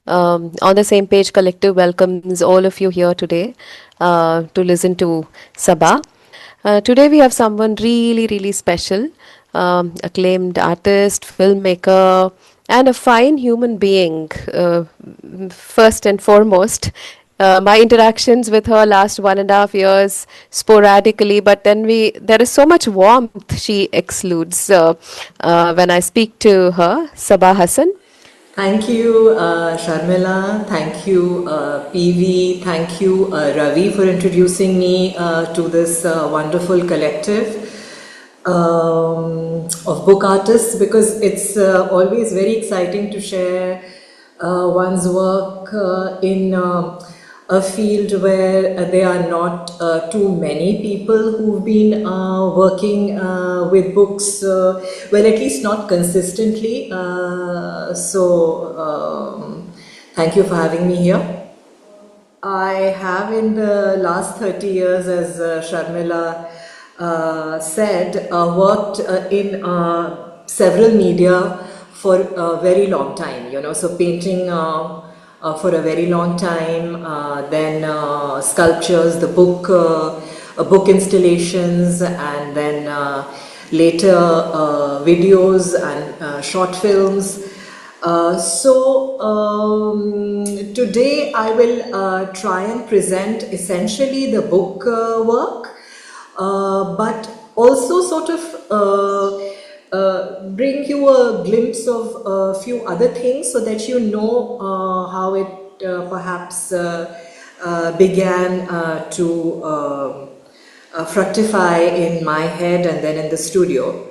On the Same Page Collective welcomes all of you here today to listen to Saba. Today we have someone really special, acclaimed artist, filmmaker, and a fine human being, first and foremost. My interactions with her last 1.5 years sporadically, but then there is so much warmth she exudes when I speak to her. Saba Hasan. Thank you, Sharmila. Thank you, PV. Thank you, Ravi, for introducing me to this wonderful collective of book artists, because it's always very exciting to share one's work in a field where there are not too many people who've been working with books, well, at least not consistently. Thank you for having me here. I have, in the last 30 years, as Sharmila said, worked in several media for a very long time, so painting for a very long time, then sculptures, the book installations, and then later videos and short films. Today I will try and present essentially the book work, but also sort of bring you a glimpse of a few other things so that you know how it perhaps began to fructify in my head and then in the studio.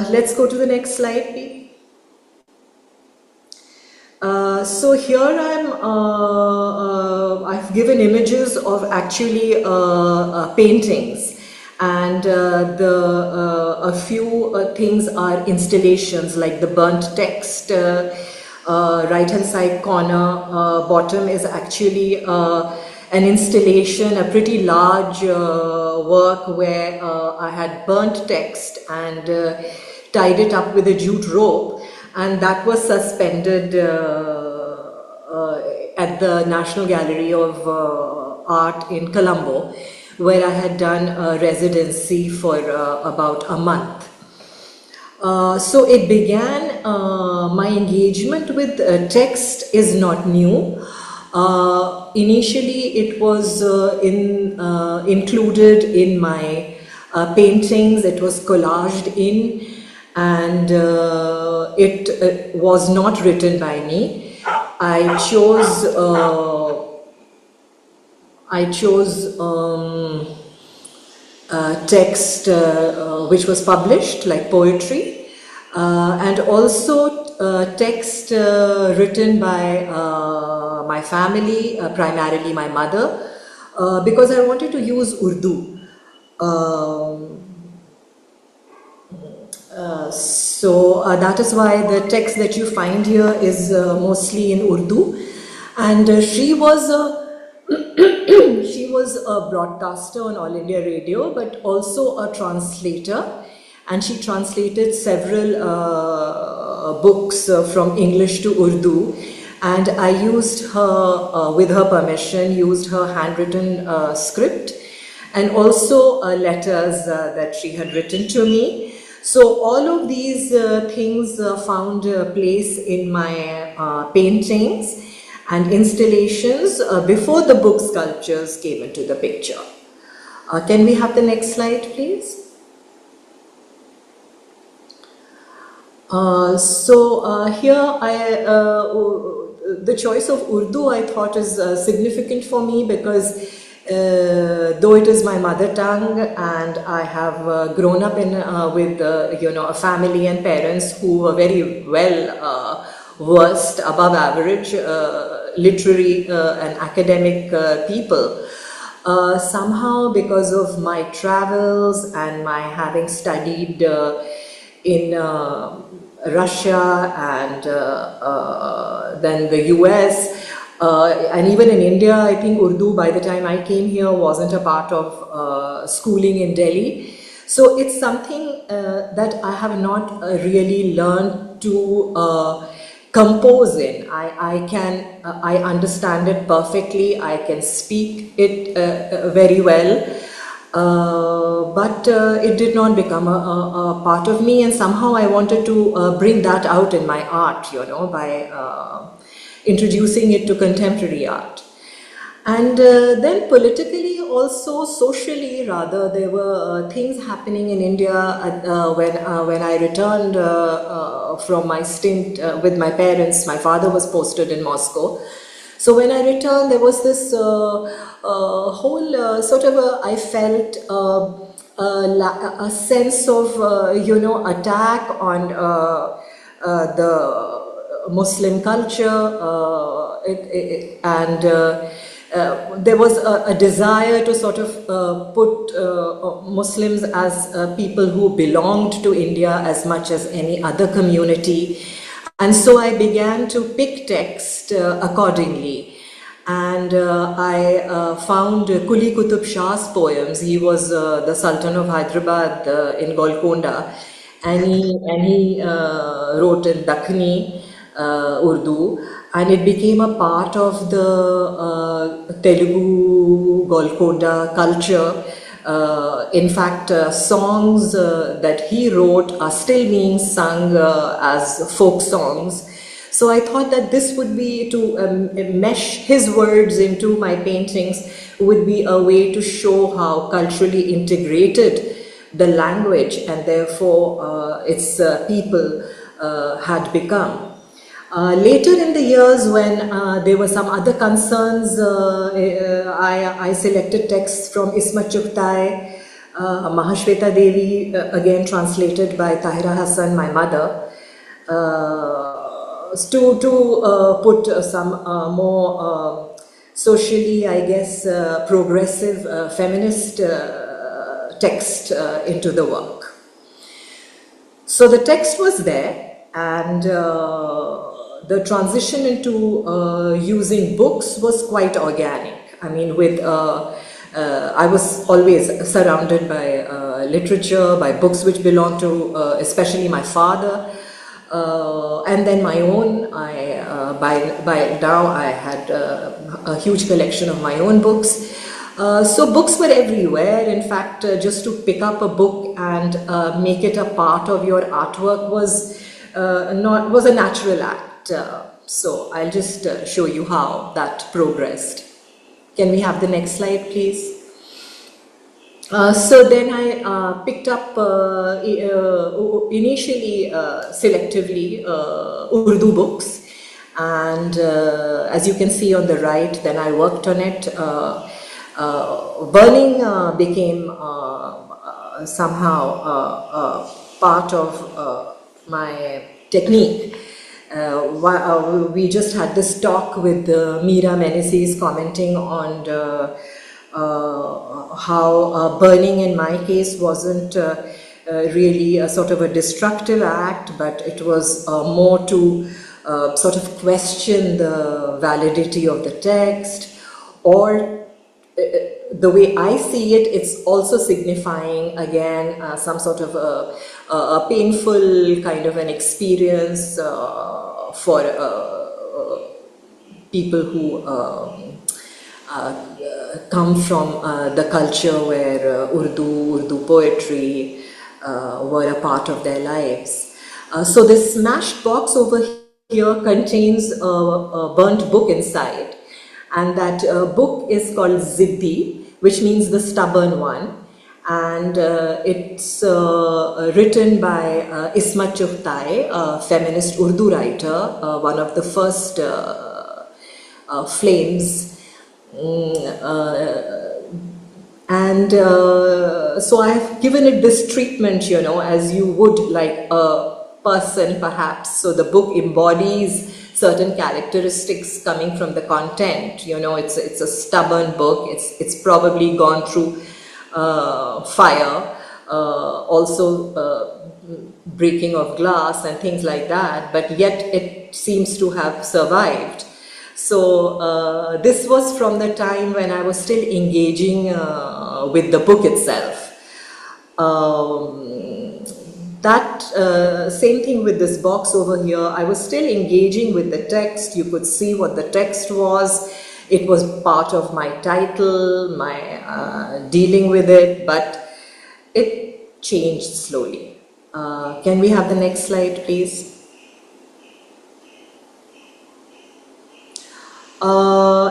Let's go to the next slide, please. So here I've given images of actually paintings, and a few things are installations, like the burnt text. Right hand side corner bottom is actually an installation, a pretty large work where I had burnt text and tied it up with a jute rope, and that was suspended at the National Gallery of Art in Colombo, where I had done a residency for about a month. So it began, my engagement with text is not new. Initially it was included in my paintings, it was collaged in, and it was not written by me. I chose text which was published, like poetry, and also text written by my family, primarily my mother, because I wanted to use Urdu. That is why the text that you find here is mostly in Urdu, and she was a broadcaster on All India Radio, but also a translator, and she translated several books from English to Urdu, and I used her, with her permission, used her handwritten script, and also letters that she had written to me. So all of these things found a place in my paintings and installations before the book sculptures came into the picture. Can we have the next slide, please? Here the choice of Urdu, I thought, is significant for me, because though it is my mother tongue, and I have grown up in with a family and parents who were very well versed, above average, literary and academic people. Somehow, because of my travels and my having studied in Russia and then the US, and even in India, I think Urdu, by the time I came here, wasn't a part of schooling in Delhi. So it's something that I have not really learned to compose in. I understand it perfectly. I can speak it very well. But it did not become a part of me, and somehow I wanted to bring that out in my art, by introducing it to contemporary art. And then politically, also socially rather, there were things happening in India when I returned from my stint with my parents. My father was posted in Moscow. So when I returned, there was this whole I felt a sense of, attack on the Muslim culture, there was a desire to sort of put Muslims as people who belonged to India as much as any other community. And so I began to pick text accordingly. And I found Kuli Qutub Shah's poems. He was the Sultan of Hyderabad in Golconda, and he wrote in Dakhni Urdu, and it became a part of the Telugu Golconda culture. In fact, songs that he wrote are still being sung as folk songs. So I thought that this would be to mesh his words into my paintings, would be a way to show how culturally integrated the language and therefore its people had become. Later in the years, when there were some other concerns, I selected texts from Ismat Chughtai, Mahashweta Devi, again translated by Tahira Hassan, my mother, to put some more socially, I guess, progressive feminist text into the work. So the text was there, and the transition into using books was quite organic. I mean, I was always surrounded by literature, by books which belonged to especially my father, and then my own. By now I had a huge collection of my own books. So books were everywhere. In fact, just to pick up a book and make it a part of your artwork was a natural act. So I'll just show you how that progressed. Can we have the next slide, please? So then I picked up initially selectively Urdu books, and as you can see on the right, then I worked on it. Burning became somehow part of my technique. We just had this talk with Mira Meneses commenting on how burning in my case wasn't really a sort of a destructive act, but it was more to sort of question the validity of the text, or the way I see it, it's also signifying again some sort of a painful kind of an experience for people who come from the culture where Urdu poetry were a part of their lives. So this smashed box over here contains a burnt book inside. And that book is called Ziddi, which means the stubborn one. And it's written by Ismat Chughtai, a feminist Urdu writer, one of the first flames. So I've given it this treatment, as you would like a person perhaps. So the book embodies certain characteristics coming from the content. It's a stubborn book. It's probably gone through fire, also breaking of glass and things like that, but yet it seems to have survived. So this was from the time when I was still engaging with the book itself. That same thing with this box over here. I was still engaging with the text. You could see what the text was. It was part of my title, my dealing with it, but it changed slowly. Can we have the next slide, please?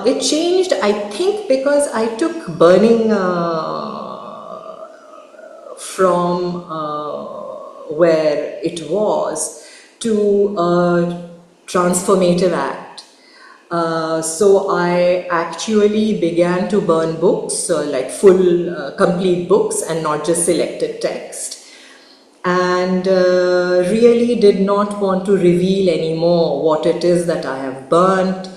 It changed, I think, because I took burning from where it was to a transformative act. So I actually began to burn books, like full, complete books and not just selected text. And really did not want to reveal anymore what it is that I have burnt,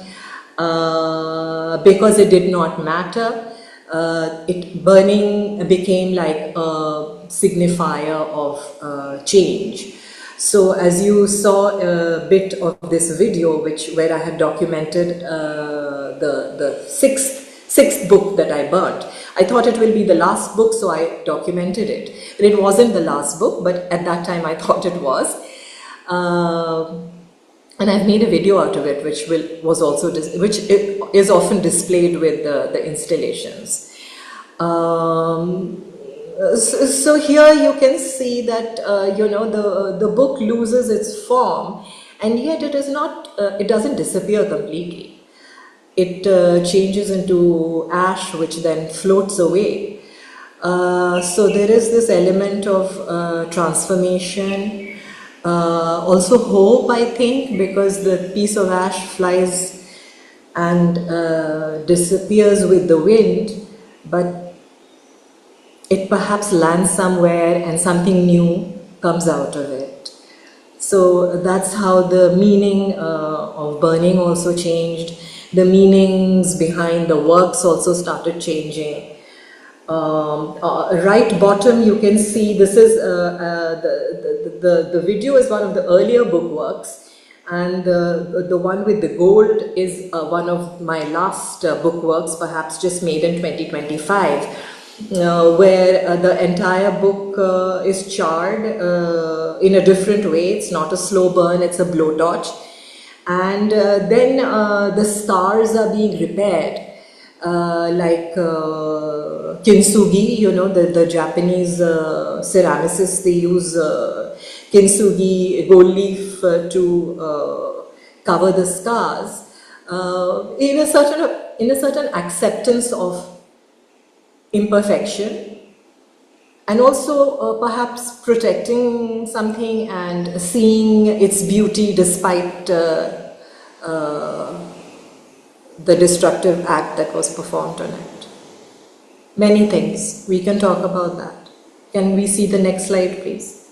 because it did not matter. Burning became like a signifier of change. So as you saw a bit of this video, where I had documented the sixth book that I burnt. I thought it will be the last book, so I documented it. And it wasn't the last book, but at that time I thought it was. And I've made a video out of it, which is often displayed with the installations. So here you can see that the book loses its form, and yet it is not. It doesn't disappear completely. It changes into ash, which then floats away. So there is this element of transformation. Also hope, I think, because the piece of ash flies and disappears with the wind, but it perhaps lands somewhere and something new comes out of it. So that's how the meaning of burning also changed. The meanings behind the works also started changing. Right bottom you can see this is the video is one of the earlier book works, and the one with the gold is one of my last book works, perhaps just made in 2025, where the entire book is charred in a different way. It's not a slow burn, it's a blowtorch, and then the scars are being repaired. Like kintsugi, the Japanese ceramicists, they use kintsugi gold leaf to cover the scars in a certain acceptance of imperfection, and also perhaps protecting something and seeing its beauty despite the destructive act that was performed on it. Many things. We can talk about that. Can we see the next slide, please?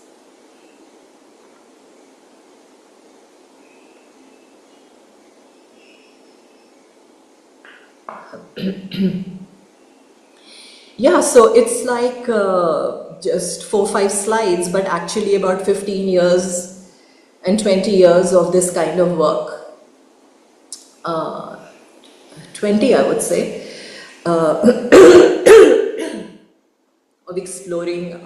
Yeah, so it's like just 4-5 slides, but actually about 15 years and 20 years of this kind of work. 20, I would say, of exploring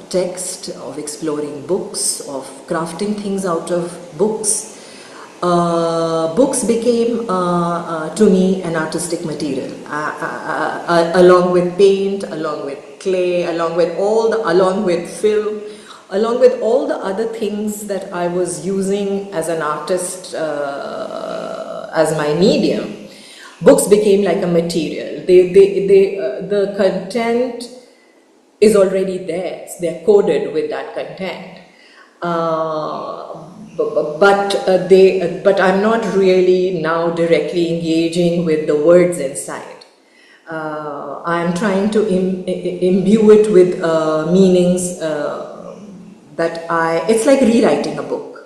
text, of exploring books, of crafting things out of books. Books became to me an artistic material, along with paint, along with clay, along with film, along with all the other things that I was using as an artist, as my medium. Books became like a material. The content is already there. They're coded with that content. But I'm not really now directly engaging with the words inside. I'm trying to imbue it with meanings it's like rewriting a book.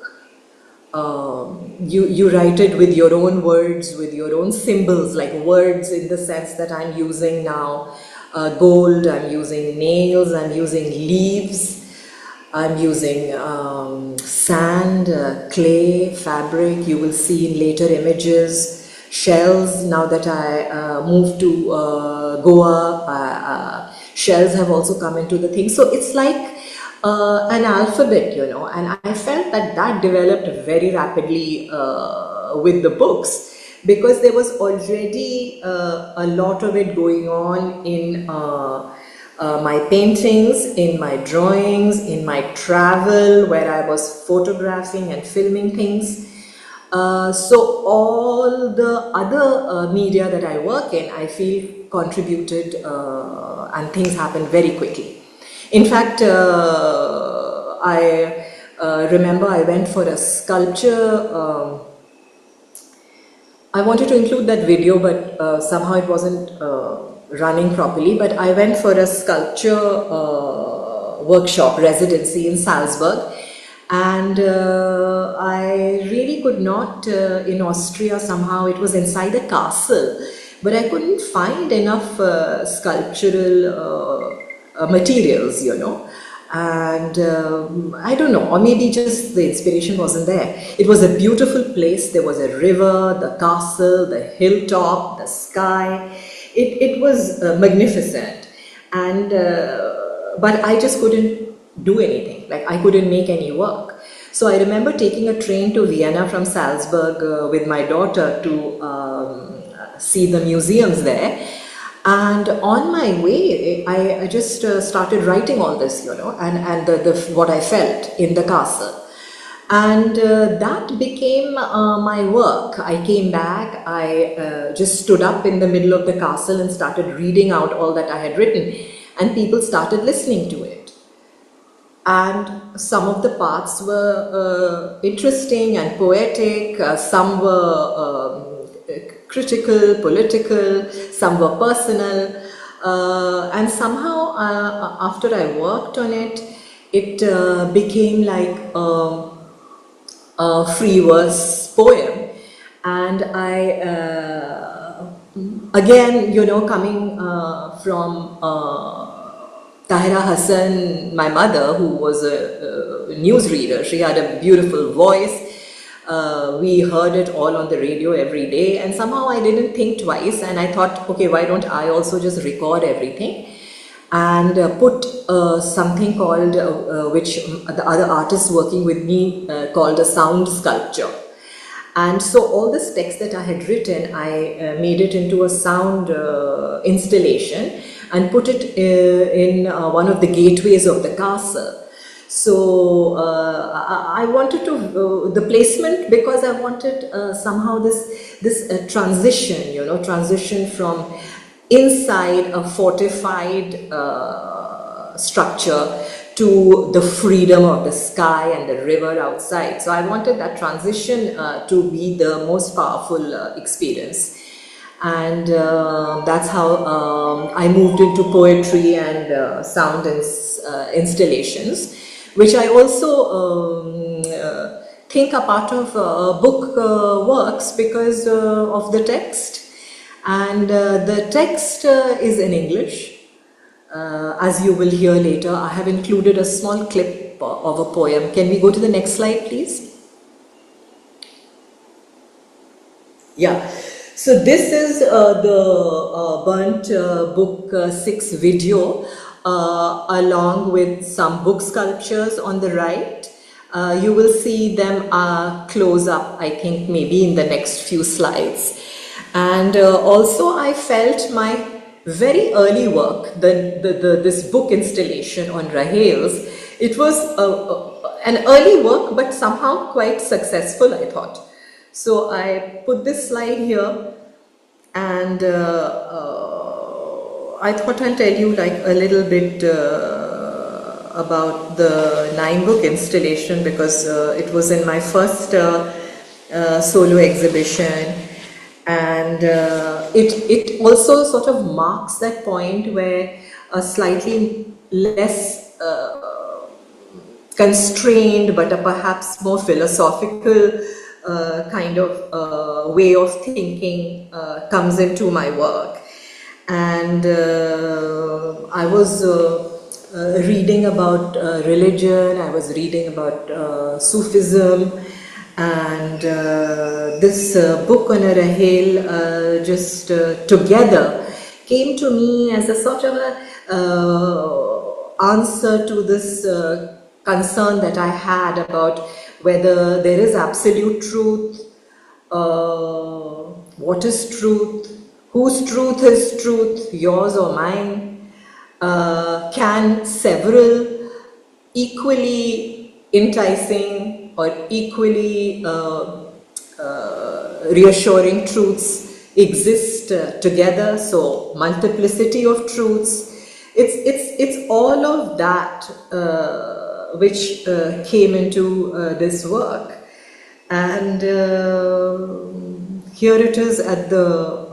You write it with your own words, with your own symbols, like words in the sense that I'm using now. Gold, I'm using nails, I'm using leaves, I'm using sand, clay, fabric. You will see in later images shells. Now that I moved to Goa, shells have also come into the thing. So it's like an alphabet, you know, and I felt that that developed very rapidly with the books, because there was already a lot of it going on in my paintings, in my drawings, in my travel, where I was photographing and filming things. So all the other media that I work in, I feel contributed, and things happened very quickly. In fact, I remember I went for a sculpture. I wanted to include that video, but somehow it wasn't running properly. But I went for a sculpture workshop residency in Salzburg, and I really could not, in Austria, somehow it was inside a castle, but I couldn't find enough sculptural materials, you know. And I don't know, or maybe just the inspiration wasn't there. It was a beautiful place. There was a river, the castle, the hilltop, the sky. It was magnificent, and but I just couldn't do anything. Like, I couldn't make any work. So I remember taking a train to Vienna from Salzburg with my daughter to see the museums there. And on my way, I just started writing all this, you know, and what I felt in the castle. And that became my work. I came back, I just stood up in the middle of the castle and started reading out all that I had written, and people started listening to it. And some of the parts were interesting and poetic, some were critical, political, some were personal, and somehow after I worked on it, it became like a free verse poem. And I, again, you know, coming from Saba Hasan, my mother, who was a newsreader, she had a beautiful voice. We heard it all on the radio every day, and somehow I didn't think twice, and I thought, okay, why don't I also just record everything and put something called, which the other artists working with me called a sound sculpture. And so all this text that I had written, I made it into a sound installation and put it in one of the gateways of the castle. So I wanted to the placement, because I wanted somehow this transition, you know, transition from inside a fortified structure to the freedom of the sky and the river outside. So I wanted that transition to be the most powerful experience. And that's how I moved into poetry and sound installations, which I also think are part of book works because of the text. And the text is in English. As you will hear later, I have included a small clip of a poem. Can we go to the next slide, please? Yeah. So this is the burnt book 6 video, along with some book sculptures on the right. You will see them close up, I think, maybe in the next few slides. And also I felt my very early work, this book installation on Rahels, it was an early work, but somehow quite successful, I thought. So I put this slide here, and I thought I'll tell you like a little bit about the 9-book installation, because it was in my first solo exhibition. And it also sort of marks that point where a slightly less constrained, but a perhaps more philosophical kind of way of thinking comes into my work. And I was reading about religion, I was reading about Sufism, And this book on a Rahel, just together, came to me as a sort of a answer to this concern that I had about whether there is absolute truth, what is truth, whose truth is truth, yours or mine, can several equally enticing or equally reassuring truths exist together. So multiplicity of truths. It's all of that which came into this work, and here it is at the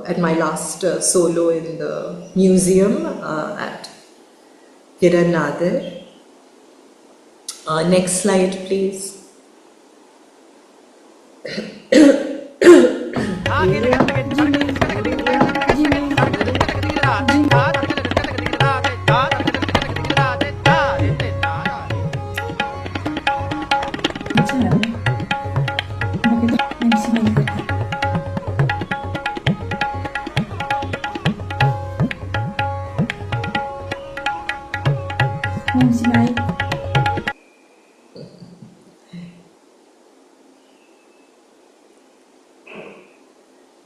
at my last solo in the museum at Kiran Nadar. Next slide, please.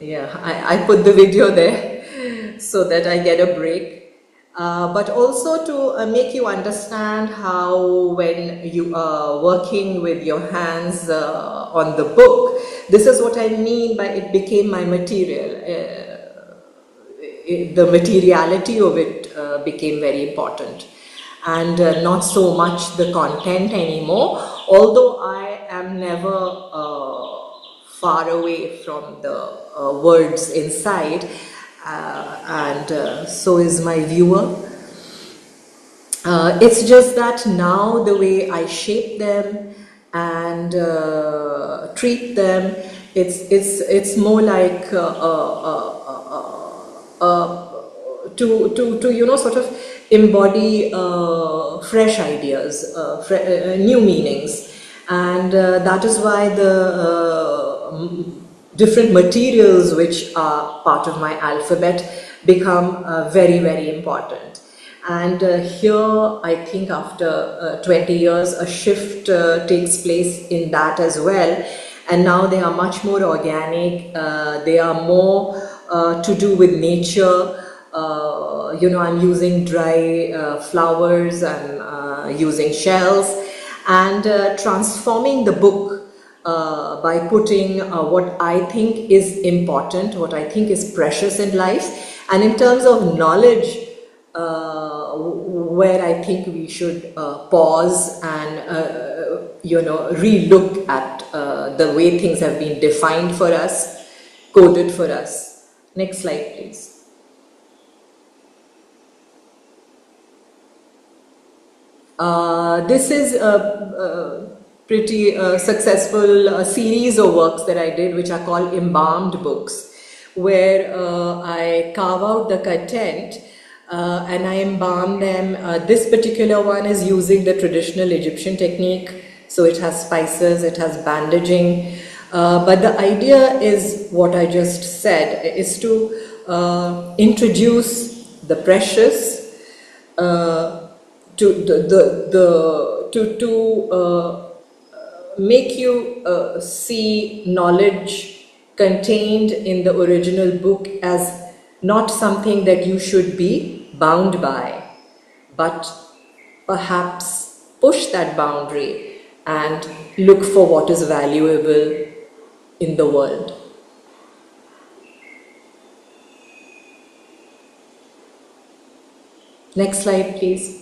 Yeah, I put the video there so that I get a break, but also to make you understand how when you are working with your hands on the book, this is what I mean by it became my material. The materiality of it became very important, and not so much the content anymore, although I am never far away from the words inside, and so is my viewer. It's just that now the way I shape them and treat them, it's more like to you know, sort of embody fresh ideas, new meanings, and that is why the different materials which are part of my alphabet become very, very important. And here I think after 20 years a shift takes place in that as well, and now they are much more organic, they are more to do with nature. You know, I'm using dry flowers, I'm using shells, and transforming the book by putting what I think is important, what I think is precious in life, and in terms of knowledge, where I think we should pause and you know, re-look at the way things have been defined for us, coded for us. Next slide, please. This is a pretty successful series of works that I did, which are called embalmed books, where I carve out the content and I embalm them. This particular one is using the traditional Egyptian technique, so it has spices, it has bandaging, but the idea is what I just said, is to introduce the precious, to make you see knowledge contained in the original book as not something that you should be bound by, but perhaps push that boundary and look for what is valuable in the world. Next slide, please.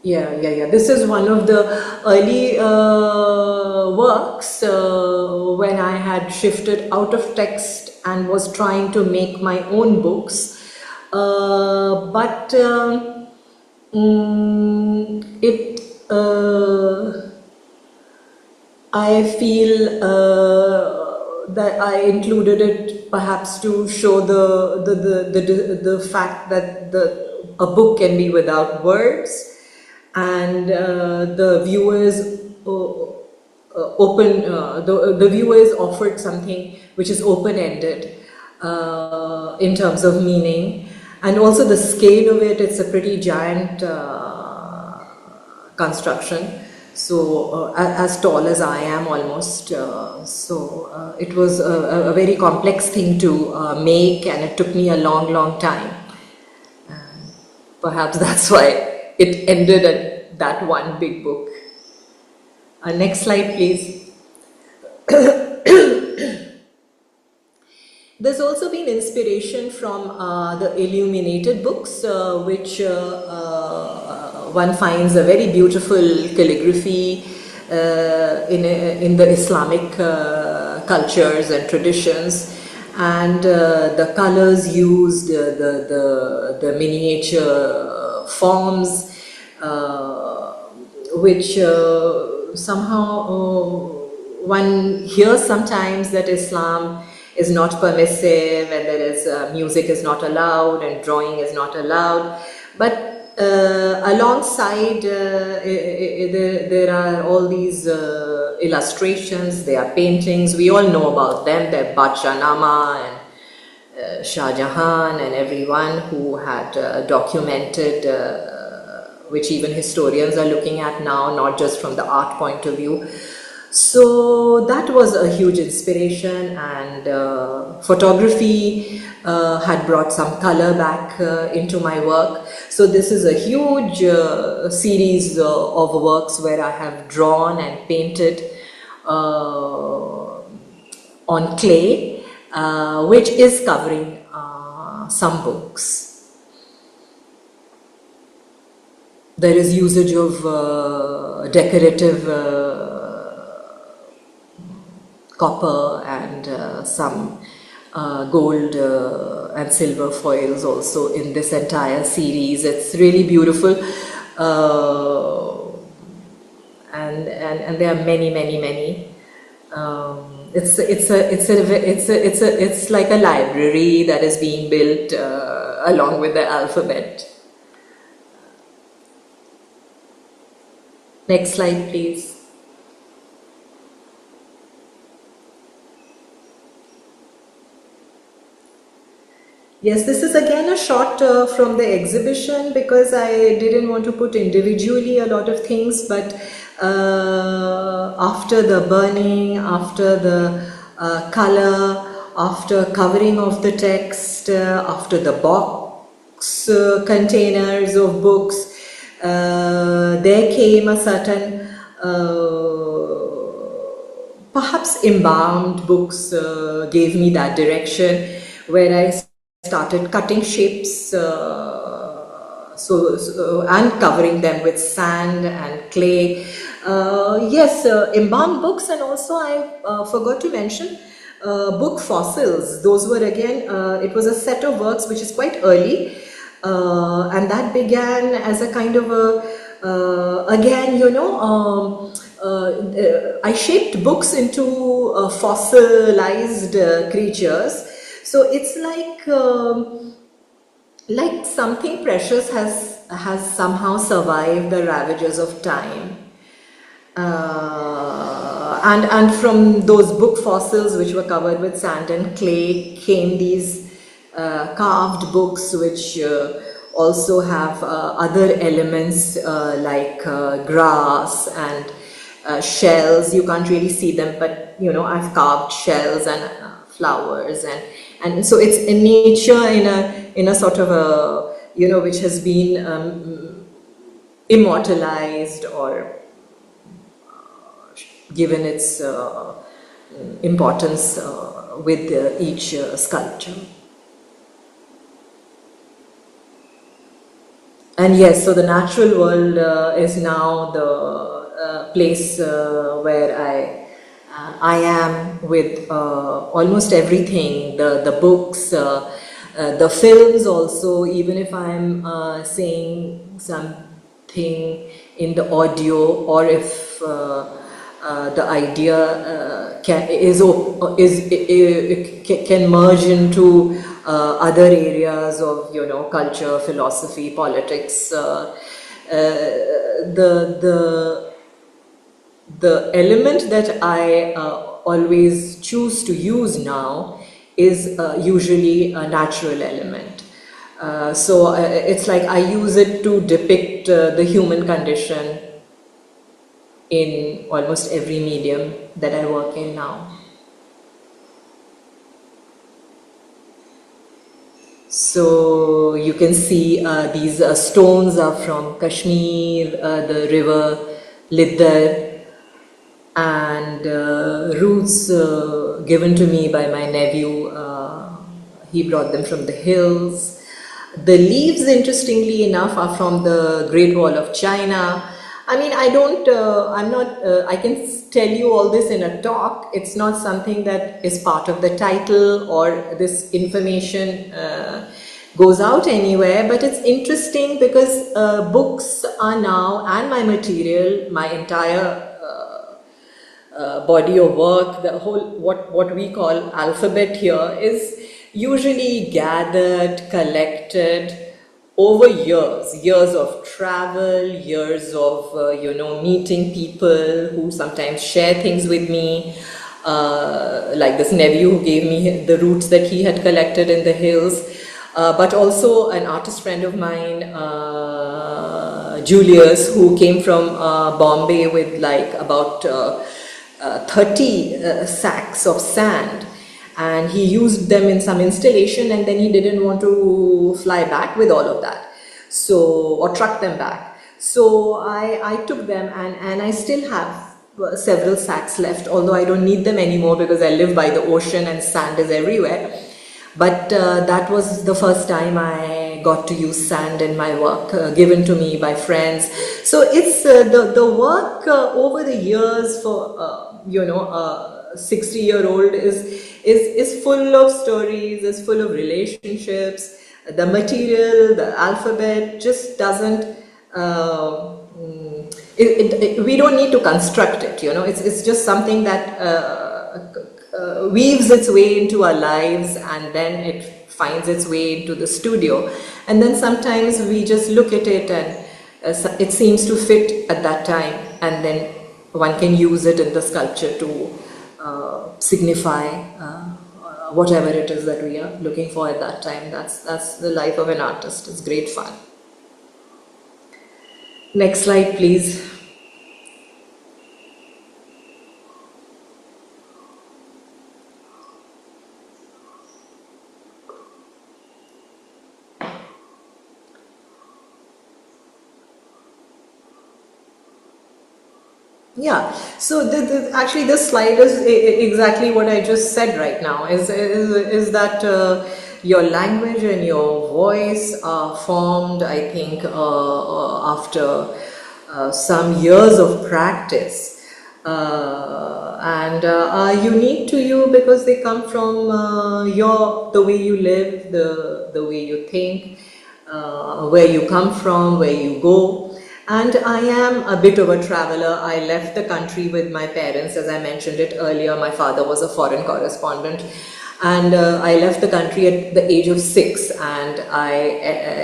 Yeah. This is one of the early works when I had shifted out of text and was trying to make my own books. But I feel that I included it perhaps to show the fact that a book can be without words, and the viewers the viewers offered something which is open-ended in terms of meaning, and also the scale of it. It's a pretty giant construction, so as tall as I am almost. It was a very complex thing to make, and it took me a long time. And perhaps that's why it ended at that one big book. Next slide, please. There's also been inspiration from the illuminated books, which one finds a very beautiful calligraphy in the Islamic cultures and traditions, and the colors used, the miniature forms, which somehow one hears sometimes that Islam is not permissive, and there is music is not allowed and drawing is not allowed, but alongside there are all these illustrations, there are paintings, we all know about them. They're Badshah and Shah Jahan and everyone who had documented, which even historians are looking at now, not just from the art point of view. So that was a huge inspiration, and photography had brought some color back into my work. So this is a huge series of works where I have drawn and painted on clay, which is covering some books. There is usage of decorative copper and some gold and silver foils also in this entire series. It's really beautiful, and there are many. It's like a library that is being built along with the alphabet. Next slide, please. Yes, this is again a shot from the exhibition, because I didn't want to put individually a lot of things, but after the burning, after the color, after covering of the text, after the box containers of books, there came a certain perhaps embalmed books gave me that direction, where I started cutting shapes and covering them with sand and clay. Yes, embalmed books, and also I forgot to mention book fossils. Those were again, it was a set of works which is quite early, and that began as a kind of a, again, you know, I shaped books into fossilized creatures. So it's like something precious has somehow survived the ravages of time, and from those book fossils which were covered with sand and clay came these carved books, which also have other elements like grass and shells. You can't really see them, but you know, I've carved shells and flowers, and so it's in nature, in a sort of a, you know, which has been immortalized or given its importance with each sculpture. And yes, so the natural world is now the place where I am with almost everything, the books, the films also, even if I'm saying something in the audio, or if the idea can merge into other areas of, you know, culture, philosophy, politics. The element that I always choose to use now is usually a natural element. So it's like I use it to depict the human condition in almost every medium that I work in now. So you can see these stones are from Kashmir, the river Lidar, and roots given to me by my nephew. He brought them from the hills. The leaves, interestingly enough, are from the Great Wall of China. I mean, I can tell you all this in a talk. It's not something that is part of the title, or this information goes out anywhere, but it's interesting because books are now, and my material, my entire body of work, the whole, what we call alphabet here, is usually gathered, collected over years of travel, years of meeting people who sometimes share things with me, like this nephew who gave me the roots that he had collected in the hills, but also an artist friend of mine, Julius, who came from Bombay with like about 30 sacks of sand, and he used them in some installation, and then he didn't want to fly back with all of that, or truck them back. So I took them, and I still have several sacks left, although I don't need them anymore because I live by the ocean and sand is everywhere. But that was the first time I got to use sand in my work, given to me by friends. So it's the work over the years for 60-year-old is full of stories, is full of relationships. The material, the alphabet just doesn't. We don't need to construct it. It's just something that weaves its way into our lives, and then it finds its way into the studio. And then sometimes we just look at it, and it seems to fit at that time, and then one can use it in the sculpture to signify whatever it is that we are looking for at that time. That's the life of an artist. It's great fun. Next slide, please. Yeah, so actually this slide is exactly what I just said right now, is that your language and your voice are formed, I think, after some years of practice, and are unique to you because they come from the way you live, the way you think, where you come from, where you go. And I am a bit of a traveler. I left the country with my parents, as I mentioned it earlier. My father was a foreign correspondent, and I left the country at the age of 6, and I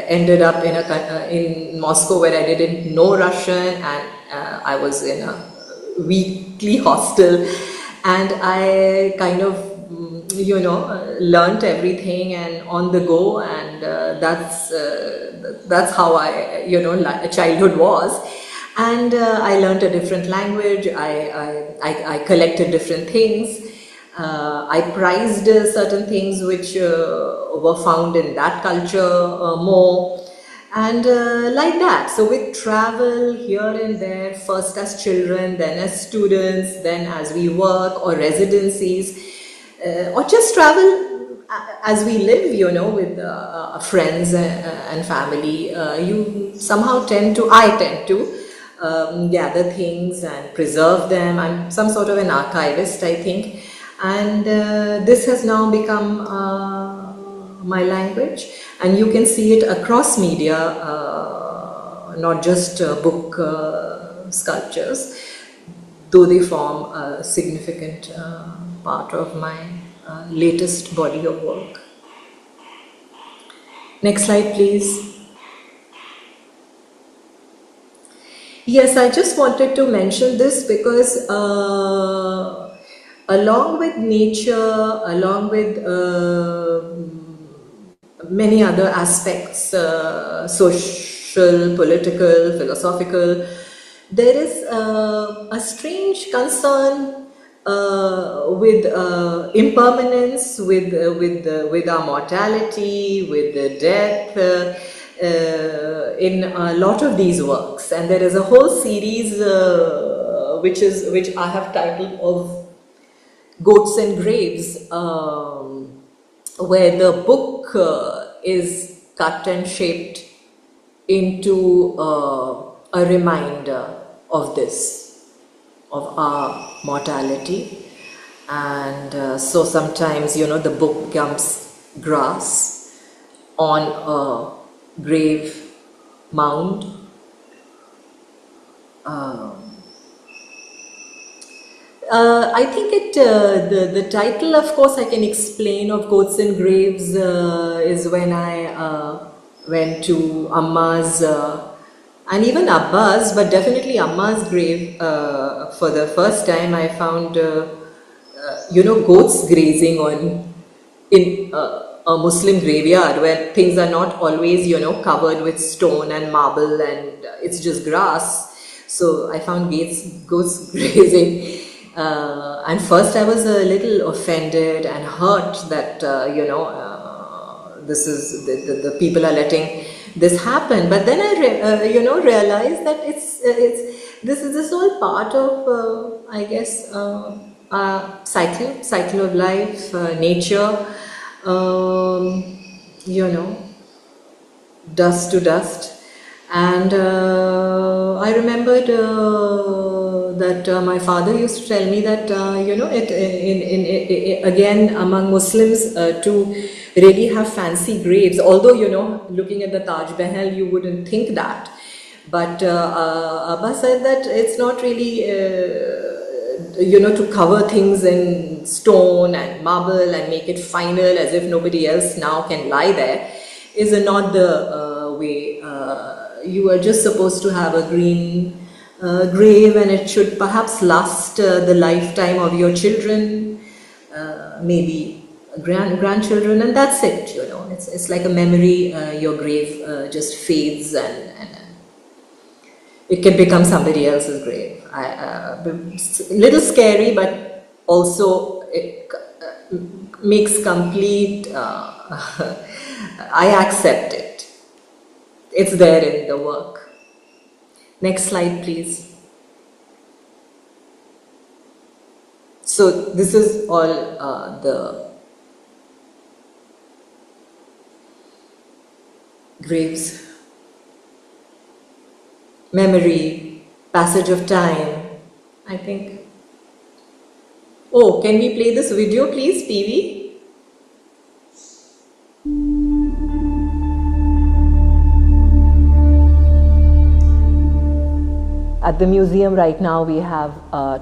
ended up in Moscow, where I didn't know Russian, and I was in a weekly hostel, and I kind of learned everything and on the go, and that's how childhood was. And I learned a different language. I collected different things. I prized certain things which were found in that culture more, and like that. So we travel here and there, first as children, then as students, then as we work, or residencies, or just travel as we live, with friends and family. I tend to gather things and preserve them. I'm some sort of an archivist, I think, and this has now become my language, and you can see it across media, not just book sculptures. though they form a significant part of my latest body of work. Next slide, please. Yes, I just wanted to mention this because along with nature, along with many other aspects, social, political, philosophical, there is a strange concern with impermanence, with our mortality, with the death, in a lot of these works. And there is a whole series which I have titled of Goats and Graves, where the book is cut and shaped into a reminder of this, of our mortality. And so sometimes, the book becomes grass on a grave mound. I think the title, of course, I can explain, of Goats and Graves is when I went to Amma's and even Abba's, but definitely Amma's grave for the first time. I found goats grazing in a Muslim graveyard where things are not always covered with stone and marble and it's just grass. So I found goats grazing. And first I was a little offended and hurt that, this is, the people are letting this happen. But then I, realized that this is all part of, I guess, cycle of life, nature, dust to dust. And I remembered that my father used to tell me that, again, among Muslims, to really have fancy graves, although, looking at the Taj Mahal, you wouldn't think that. But Abba said that it's not really, to cover things in stone and marble and make it final as if nobody else now can lie there, is not the way. You are just supposed to have a green grave, and it should perhaps last the lifetime of your children, maybe grandchildren, and that's it. It's like a memory. Your grave just fades, and it can become somebody else's grave. Little scary, but also it makes complete. I accept it. It's there in the work. Next slide, please. So this is all the graves, memory, passage of time, I think. Oh, can we play this video, please, PV? At the museum right now, we have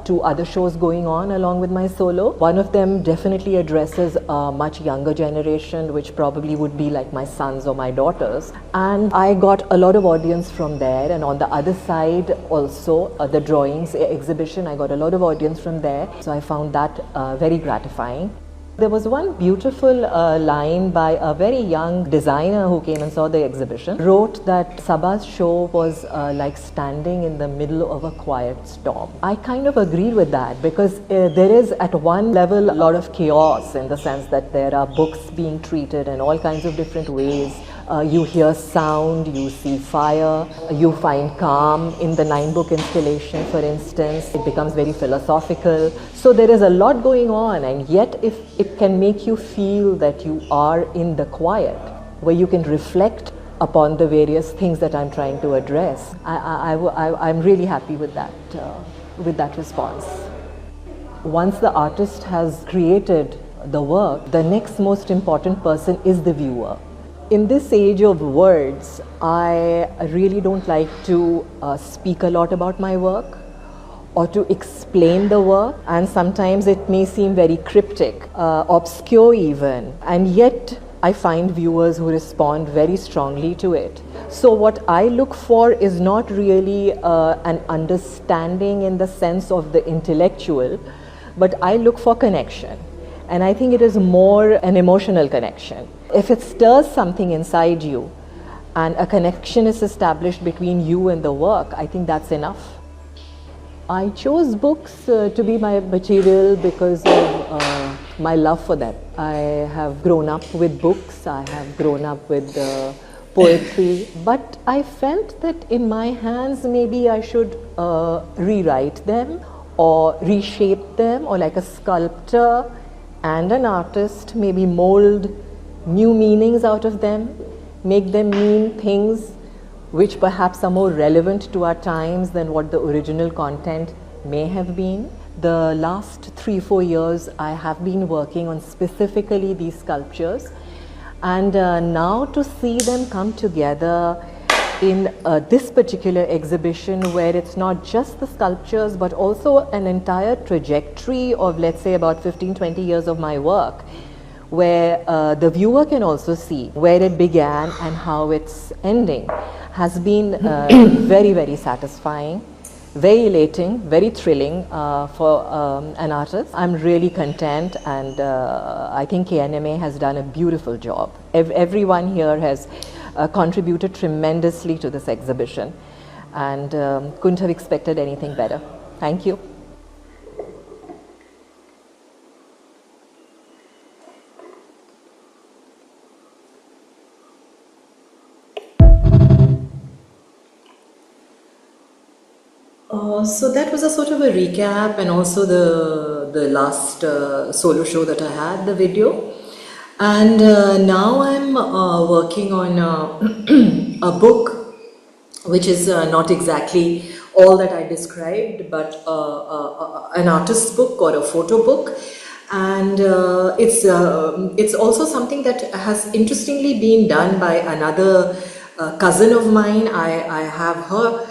2 other shows going on along with my solo. One of them definitely addresses a much younger generation, which probably would be like my sons or my daughters. And I got a lot of audience from there. And on the other side also, the drawings exhibition, I got a lot of audience from there. So I found that very gratifying. There was one beautiful line by a very young designer who came and saw the exhibition, wrote that Saba's show was like standing in the middle of a quiet storm. I kind of agreed with that because there is at one level a lot of chaos in the sense that there are books being treated in all kinds of different ways. You hear sound, you see fire, you find calm in the 9-book installation, for instance. It becomes very philosophical. So there is a lot going on, and yet if it can make you feel that you are in the quiet, where you can reflect upon the various things that I'm trying to address, I'm really happy with that response. Once the artist has created the work, the next most important person is the viewer. In this age of words, I really don't like to speak a lot about my work or to explain the work, and sometimes it may seem very cryptic, obscure even, and yet I find viewers who respond very strongly to it. So what I look for is not really an understanding in the sense of the intellectual, but I look for connection. And I think it is more an emotional connection. If it stirs something inside you and a connection is established between you and the work, I think that's enough. I chose books to be my material because of my love for them. I have grown up with books, I have grown up with poetry, but I felt that in my hands maybe I should rewrite them or reshape them, or like a sculptor and an artist maybe mold new meanings out of them, make them mean things which perhaps are more relevant to our times than what the original content may have been. The last 3-4 years I have been working on specifically these sculptures, and now to see them come together in this particular exhibition, where it's not just the sculptures but also an entire trajectory of, let's say, about 15-20 years of my work, where the viewer can also see where it began and how it's ending, has been very, very satisfying, very elating, very thrilling for an artist. I'm really content, and I think KNMA has done a beautiful job. Everyone here has contributed tremendously to this exhibition, and couldn't have expected anything better. Thank you. So that was a sort of a recap, and also the last solo show that I had, the video. And now I'm working on a book which is not exactly all that I described, but an artist's book or a photo book. And it's also something that has interestingly been done by another cousin of mine. I have her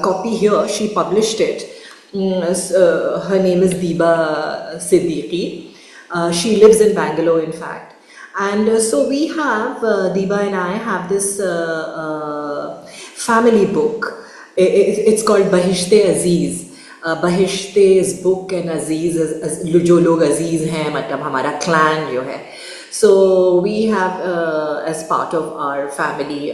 copy here. She published it. Her name is Diba Siddiqui. She lives in Bangalore, in fact. And so we have, Diba and I have this family book. It's called Bahishte Aziz. Bahishte is book and Aziz is जो लोग अजीज हैं, मतलब हमारा clan जो है. So we have as part of our family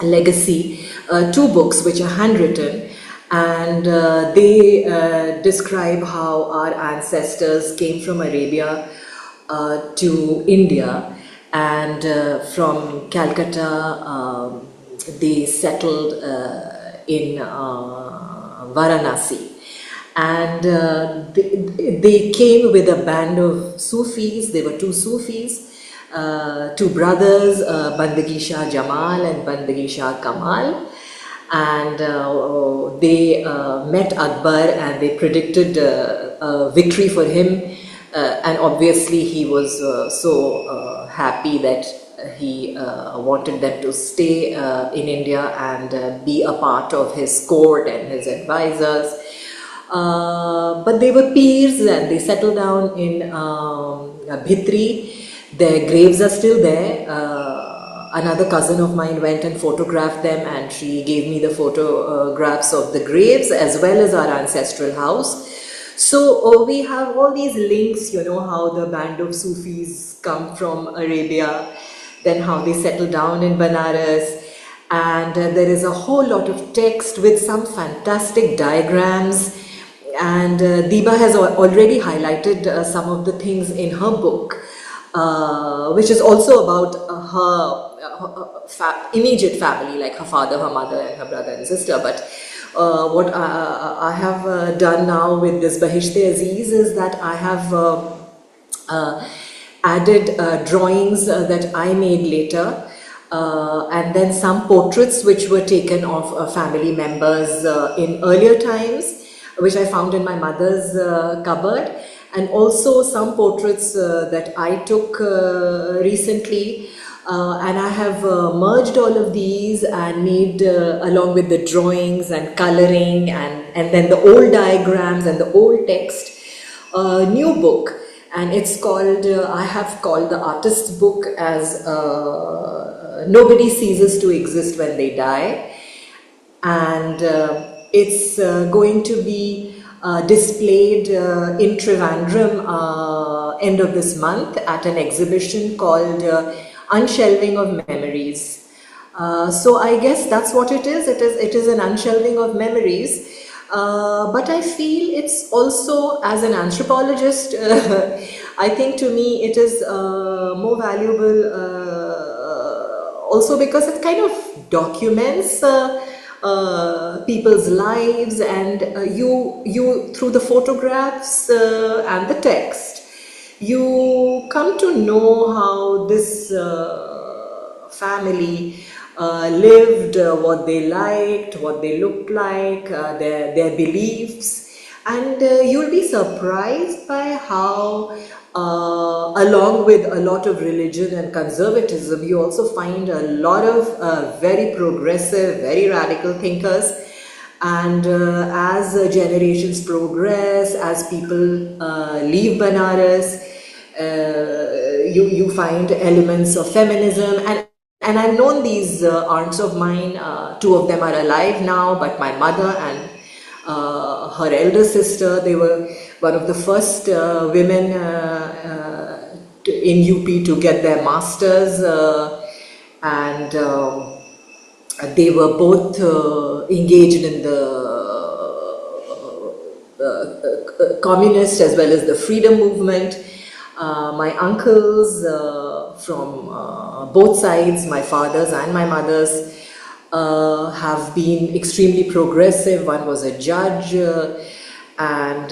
legacy 2 books which are handwritten, and they describe how our ancestors came from Arabia to India, and from Calcutta they settled in Varanasi, and they came with a band of Sufis. They were 2 Sufis, 2 brothers, Bandagi Shah Jamal and Bandagi Shah Kamal, and they met Akbar and they predicted victory for him, and obviously he was so happy that he wanted them to stay in India and be a part of his court and his advisors. But they were peers and they settled down in Bhitri. Their graves are still there. Another cousin of mine went and photographed them, and she gave me the photographs of the graves as well as our ancestral house. So we have all these links, you know, how the band of Sufis come from Arabia, then how they settle down in Banaras, and there is a whole lot of text with some fantastic diagrams, and Diba has already highlighted some of the things in her book, which is also about her immediate family, like her father, her mother and her brother and sister. But what I have done now with this Bahishte Aziz is that I have added drawings that I made later, and then some portraits which were taken of family members in earlier times, which I found in my mother's cupboard, and also some portraits that I took recently And I have merged all of these and made, along with the drawings and coloring and then the old diagrams and the old text, a new book. And it's called, I have called the artist's book as Nobody Ceases to Exist When They Die. And it's going to be displayed in Trivandrum end of this month at an exhibition called Unshelving of Memories. So I guess that's what it is. It is an unshelving of memories. But I feel it's also, as an anthropologist, I think to me it is more valuable also because it kind of documents people's lives, and you through the photographs and the text, you come to know how this family lived, what they liked, what they looked like, their beliefs, and you'll be surprised by how along with a lot of religion and conservatism, you also find a lot of very progressive, very radical thinkers. And as generations progress, as people leave Banaras, you find elements of feminism. And I've known these aunts of mine, two of them are alive now, but my mother and her elder sister, they were one of the first women in UP to get their masters, and they were both engaged in the communist as well as the freedom movement. My uncles from both sides, my father's and my mother's, have been extremely progressive. One was a judge and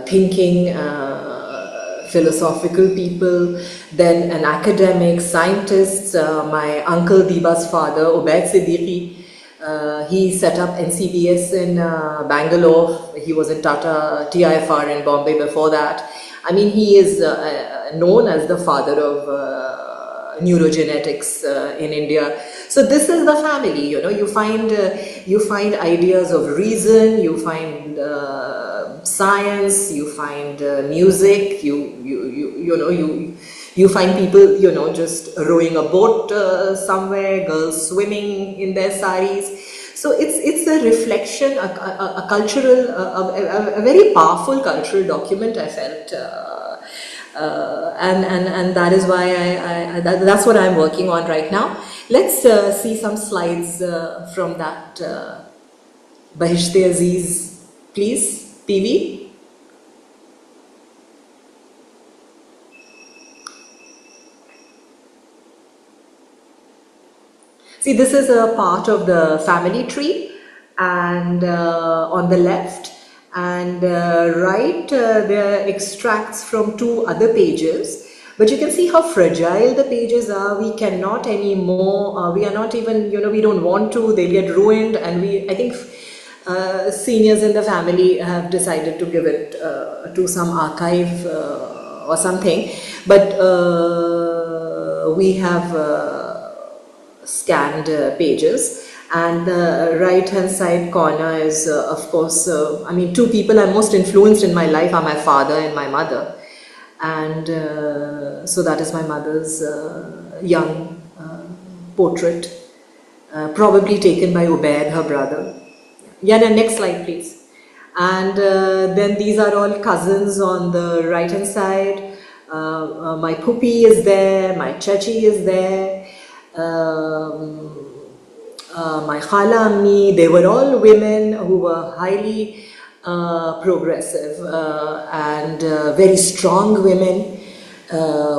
thinking, philosophical people, then an academic, scientists. My uncle Diba's father, Ubaid Siddiqui, he set up NCBS in Bangalore. He was in Tata TIFR in Bombay before that. I mean, he is known as the father of neurogenetics in India. So this is the family, you know. You find ideas of reason, you find science, you find music, you find people, you know, just rowing a boat somewhere, girls swimming in their saris. So it's a reflection, a cultural, a very powerful cultural document, I felt. And that is why that's what I'm working on right now. Let's see some slides from that. Bahishte Aziz, please, PV. See, this is a part of the family tree, and on the left, and right, there are extracts from two other pages. But you can see how fragile the pages are. We cannot anymore, we are not even, you know, we don't want to, they get ruined, and I think seniors in the family have decided to give it to some archive or something. But we have scanned pages. And the right hand side corner is of course, I mean, two people I'm most influenced in my life are my father and my mother. And so that is my mother's young portrait, probably taken by Ubaid, her brother. Yeah, the next slide please. And then these are all cousins on the right hand side. My puppy is there, my chachi is there. My khala ammi, they were all women who were highly progressive and very strong women,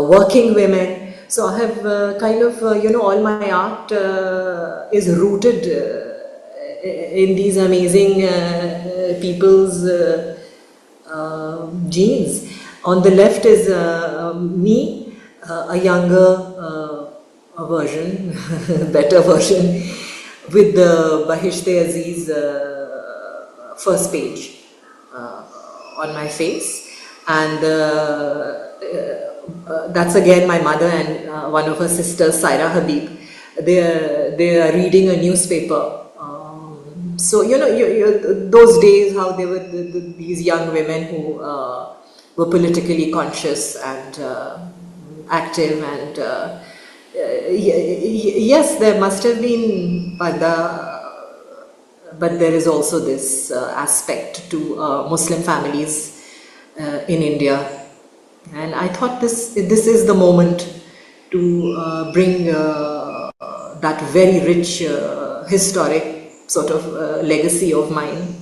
working women. So I have kind of, you know, all my art is rooted in these amazing people's genes. On the left is me, a younger version, better version, with the Bahishte Aziz first page on my face, and That's again my mother and one of her sisters, Saira Habib. They are reading a newspaper. So those days, how they were these young women who were politically conscious and active, and yes, there must have been Parda, but there is also this aspect to Muslim families in India, and I thought this is the moment to bring that very rich historic sort of legacy of mine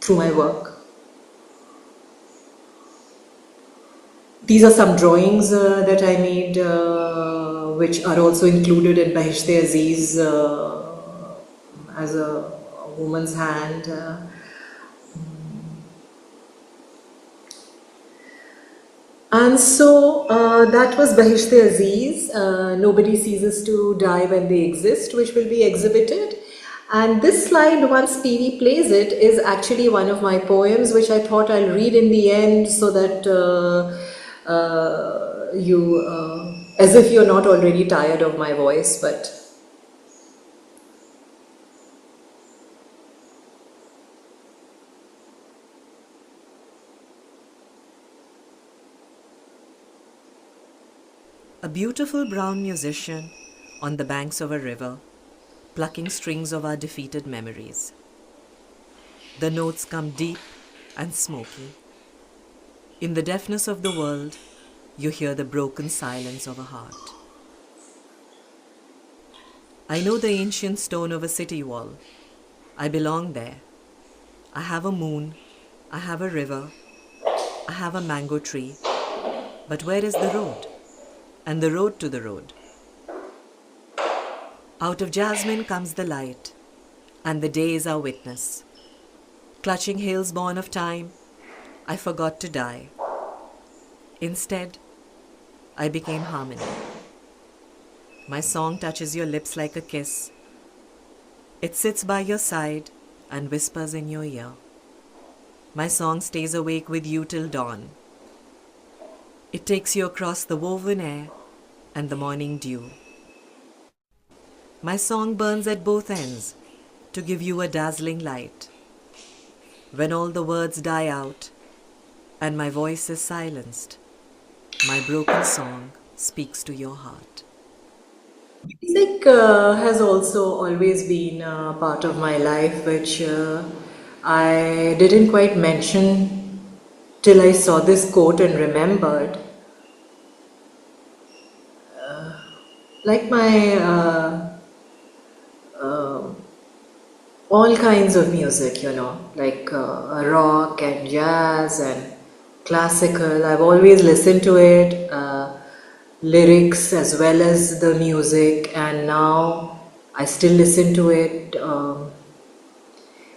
through my work. These are some drawings that I made, which are also included in Bahishte-Aziz as a woman's hand. And so that was Bahishte-Aziz, Nobody Ceases to Die When They Exist, which will be exhibited. And this slide, once PV plays it, is actually one of my poems, which I thought I'll read in the end so that as if you're not already tired of my voice, but a beautiful brown musician on the banks of a river, plucking strings of our defeated memories. The notes come deep and smoky. In the deafness of the world, you hear the broken silence of a heart. I know the ancient stone of a city wall. I belong there. I have a moon, I have a river, I have a mango tree. But where is the road? And the road to the road? Out of jasmine comes the light, and the day is our witness. Clutching hills born of time, I forgot to die. Instead, I became harmony. My song touches your lips like a kiss. It sits by your side and whispers in your ear. My song stays awake with you till dawn. It takes you across the woven air and the morning dew. My song burns at both ends to give you a dazzling light. When all the words die out and my voice is silenced, my broken song speaks to your heart. music has also always been a part of my life, which I didn't quite mention till I saw this quote and remembered. Like my all kinds of music, like rock and jazz and classical. I've always listened to it, lyrics as well as the music, and now I still listen to it.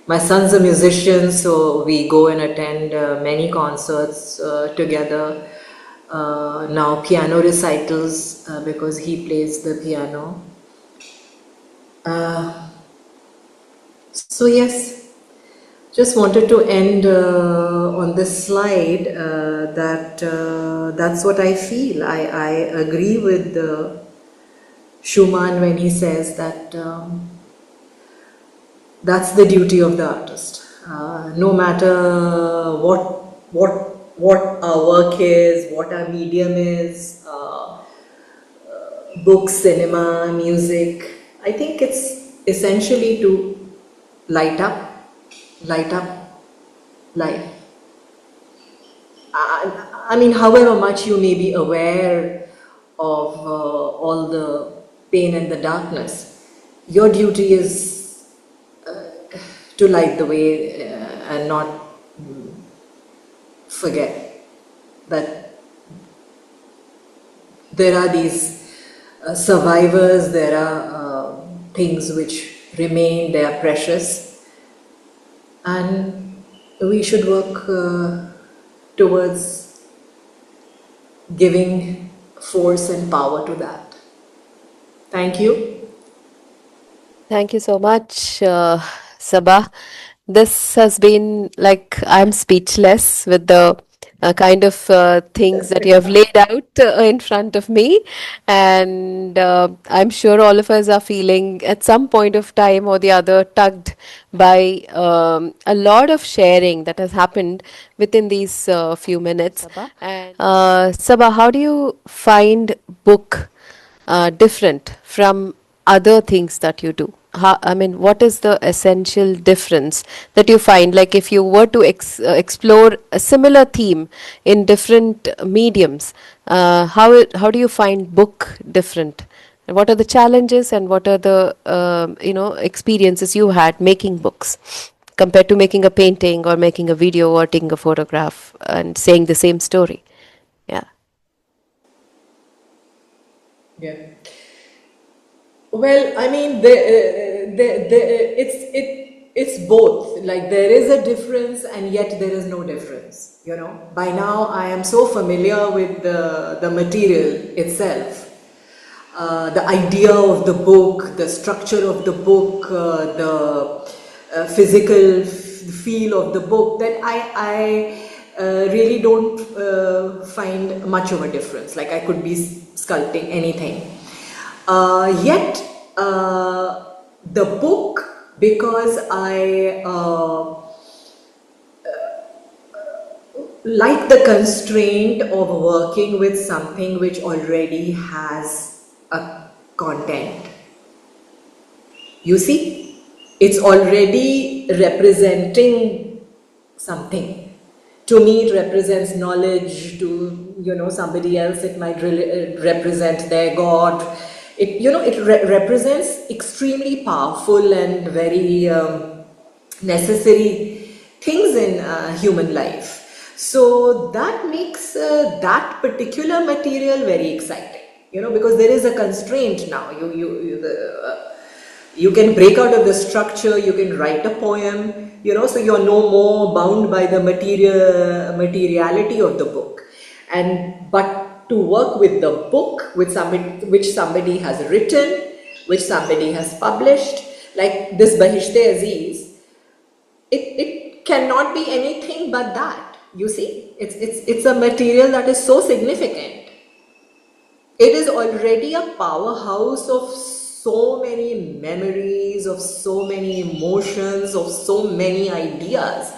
My son's a musician, so we go and attend many concerts together. Now piano recitals because he plays the piano. So yes, just wanted to end on this slide that's what I feel. I agree with Schumann when he says that that's the duty of the artist. No matter what our work is, what our medium is, books, cinema, music, I think it's essentially to light up life. I mean, however much you may be aware of all the pain and the darkness, your duty is to light the way and not forget that there are these survivors, there are things which remain, they are precious, and we should work towards giving force and power to that. Thank you. Thank you so much, Saba. This has been like I'm speechless with the kind of things that you have laid out in front of me. And I'm sure all of us are feeling at some point of time or the other tugged by a lot of sharing that has happened within these few minutes. Sabah. And Sabah, how do you find book different from other things that you do? How, I mean, what is the essential difference that you find? Like, if you were to explore a similar theme in different mediums, how do you find book different? And what are the challenges and what are the experiences you had making books compared to making a painting or making a video or taking a photograph and saying the same story? Yeah. Yeah. Well, I mean, it's both. Like there is a difference, and yet there is no difference. You know, by now I am so familiar with the material itself, the idea of the book, the structure of the book, the physical feel of the book, that I really don't find much of a difference. Like I could be sculpting anything. Yet, the book, because I like the constraint of working with something which already has a content. You see, it's already representing something. To me, it represents knowledge. To somebody else, it might represent their God. It represents extremely powerful and very necessary things in human life. So that makes that particular material very exciting. Because there is a constraint now. You can break out of the structure. You can write a poem. So you're no more bound by the materiality of the book. But to work with the book, with which somebody has written, which somebody has published, like this Bahishte Aziz, it cannot be anything but that. You see, it's a material that is so significant. It is already a powerhouse of so many memories, of so many emotions, of so many ideas,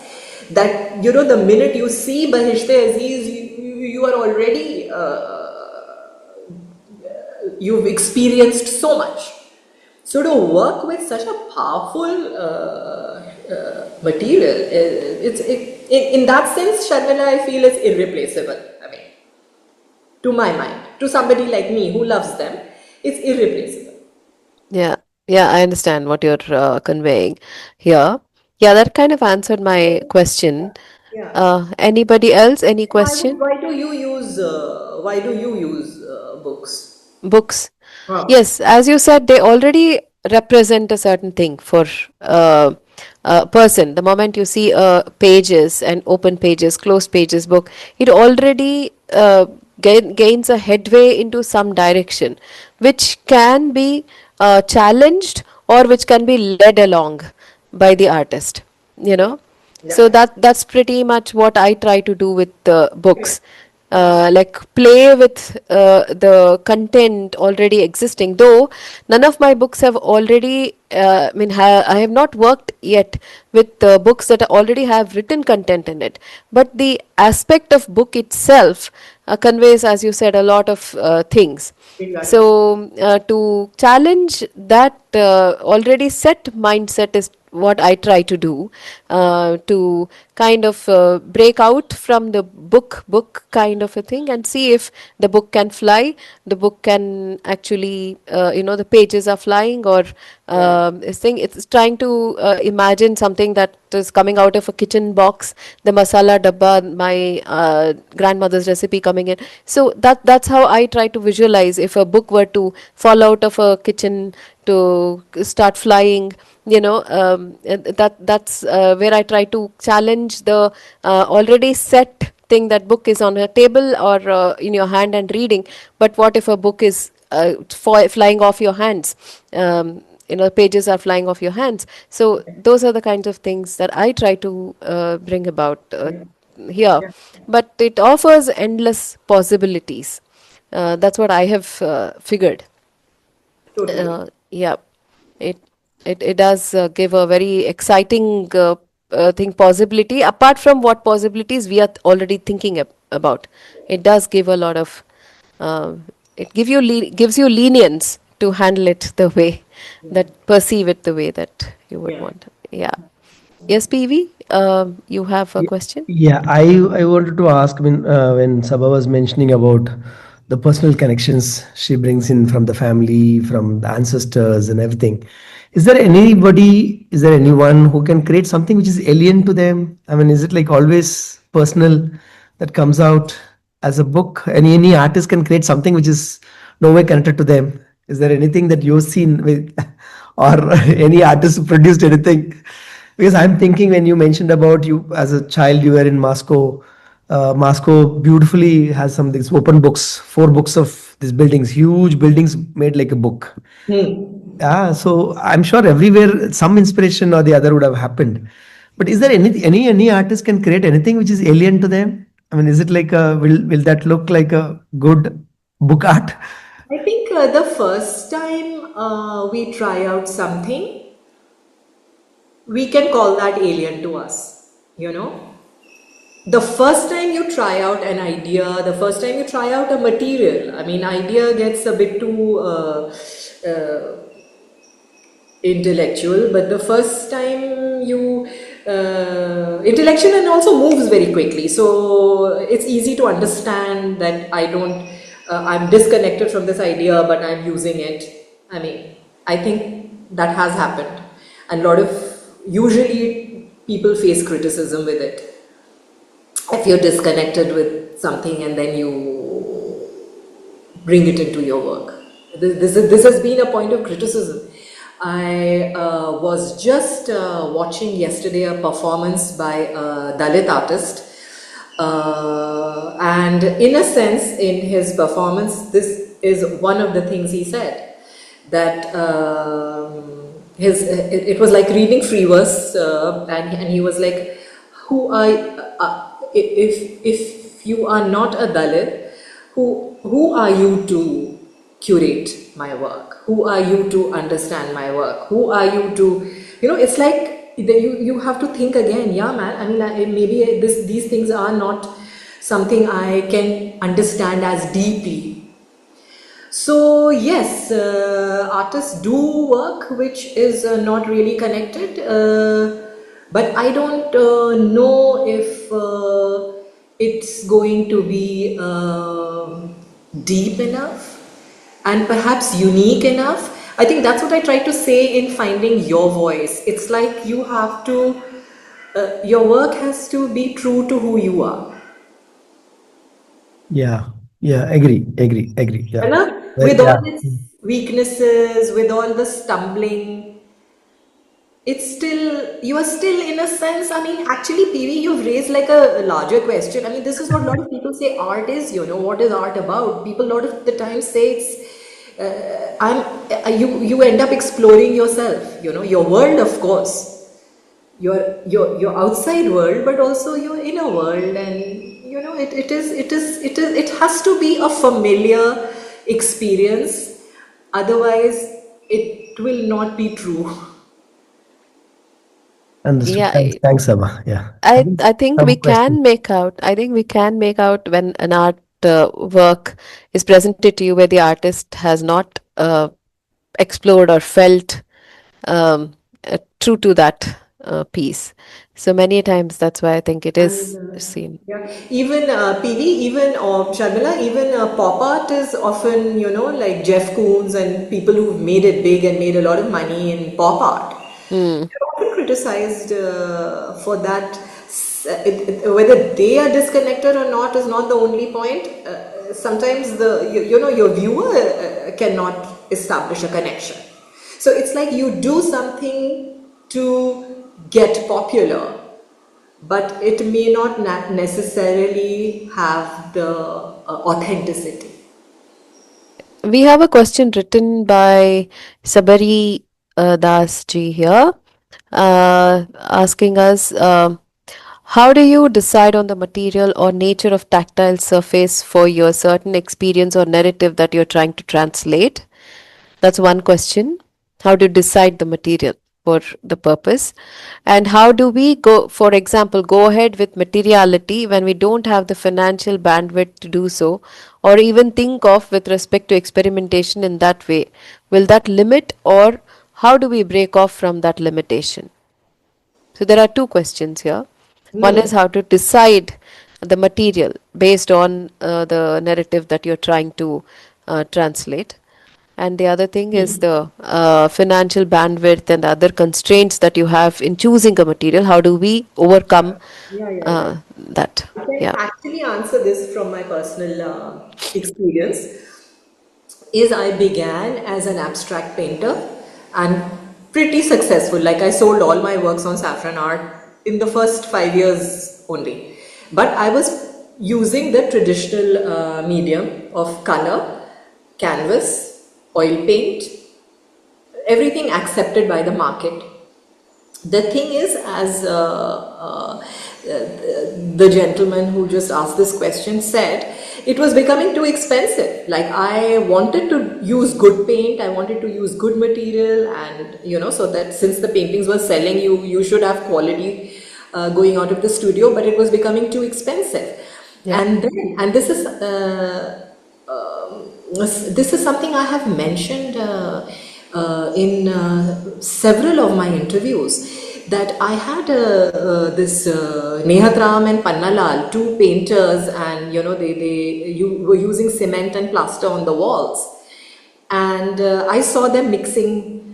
that the minute you see Bahishte Aziz, you are already you've experienced so much. So to work with such a powerful material, in that sense, Sharmila, I feel is irreplaceable. I mean, to my mind, to somebody like me who loves them, it's irreplaceable. Yeah, yeah, I understand what you're conveying here. Yeah, that kind of answered my question. Yeah. Anybody else? Any question? Why do you use books? Books. Huh. Yes, as you said, they already represent a certain thing for a person. The moment you see pages and open pages, closed pages book, it already gains a headway into some direction, which can be challenged or which can be led along by the artist. You know, Yeah. so that's pretty much what I try to do with the books. Like play with the content already existing. Though none of my books have already, I have not worked yet with books that already have written content in it. But the aspect of book itself conveys, as you said, a lot of things. Exactly. So to challenge that already set mindset is what I try to do, to kind of break out from the book kind of a thing and see if the book can fly, the book can actually, the pages are flying, or Yeah. it's trying to imagine something that is coming out of a kitchen box, the masala dabba, my grandmother's recipe coming in. So that's how I try to visualize if a book were to fall out of a kitchen to start flying. That's where I try to challenge the already set thing, that book is on a table or in your hand and reading, but what if a book is flying off your hands? Pages are flying off your hands. So those are the kinds of things that I try to bring about here, but it offers endless possibilities. That's what I have figured. Totally. Yeah, it it does give a very exciting thing possibility. Apart from what possibilities we are already thinking about, it does give a lot of. It gives you lenience to handle it the way that perceive it the way that you would Yeah. want. Yeah. Yes, PV, you have a question. Yeah, I wanted to ask when Sabha was mentioning about the personal connections she brings in from the family, from the ancestors and everything. Is there anyone who can create something which is alien to them? I mean, is it like always personal that comes out as a book? Any artist can create something which is no way connected to them. Is there anything that you've seen with, or any artist who produced anything? Because I'm thinking when you mentioned about you as a child, you were in Moscow. Moscow beautifully has some these open books, 4 books of these buildings, huge buildings made like a book. Hmm. Yeah, so I'm sure everywhere some inspiration or the other would have happened. But is there any artist can create anything which is alien to them? I mean, is it like will that look like a good book art? I think the first time we try out something, we can call that alien to us, you know. The first time you try out an idea, the first time you try out a material, I mean, idea gets a bit too uh, intellectual, but the first time you intellectual and also moves very quickly, so it's easy to understand that I'm disconnected from this idea, but I'm using it. I mean, I think that has happened, and a lot of usually people face criticism with it if you're disconnected with something and then you bring it into your work. This has been a point of criticism. I was just watching yesterday a performance by a Dalit artist, and in a sense, in his performance, this is one of the things he said, that it was like reading free verse, and he was like, "Who are if you are not a Dalit, who are you to curate my work? Who are you to understand my work? Who are you to, it's like you have to think again. Yeah, man. I mean, maybe these things are not something I can understand as deeply. So yes, artists do work which is not really connected, but I don't know if it's going to be deep enough and perhaps unique enough. I think that's what I try to say in finding your voice. It's like you have to, your work has to be true to who you are. Yeah, yeah, agree. Yeah, You know, well, with yeah. all its weaknesses, with all the stumbling, it's still, you are still in a sense, I mean, actually, PV, you've raised like a larger question. I mean, this is what a lot of people say art is, what is art about? People a lot of the time say it's, you end up exploring yourself, your world, of course, your outside world, but also your inner world, and it has to be a familiar experience, otherwise it will not be true. Understood. Yeah, Thanks, Sabha. Yeah. I think we Some questions. can make out. I think we can make out when an art work is presented to you where the artist has not explored or felt true to that piece. So many times that's why I think it And is seen. yeah, even PV, even or Sharmila, even pop art is often, like Jeff Koons and people who've made it big and made a lot of money in pop art. Mm. They're often criticized for that. Whether they are disconnected or not is not the only point. Sometimes your viewer cannot establish a connection. So it's like you do something to get popular, but it may not necessarily have the authenticity. We have a question written by Sabari Das ji here, asking us. How do you decide on the material or nature of tactile surface for your certain experience or narrative that you're trying to translate? That's one question. How do you decide the material for the purpose? And how do we go, for example, go ahead with materiality when we don't have the financial bandwidth to do so, or even think of with respect to experimentation in that way? Will that limit, or how do we break off from that limitation? So there are two questions here. One is how to decide the material based on the narrative that you're trying to translate. And the other thing is the financial bandwidth and other constraints that you have in choosing a material. How do we overcome Yeah. that? I can Yeah. actually answer this from my personal experience. Is I began as an abstract painter and pretty successful. Like I sold all my works on Saffron Art in the first 5 years only. But I was using the traditional medium of color, canvas, oil paint, everything accepted by the market. The thing is, as the gentleman who just asked this question said, it was becoming too expensive. Like I wanted to use good paint, I wanted to use good material, and so that since the paintings were selling, you should have quality going out of the studio, but it was becoming too expensive. Yeah. And this is something I have mentioned in several of my interviews, that I had this Nehatram and Pannalal, two painters, and they were using cement and plaster on the walls, and I saw them mixing.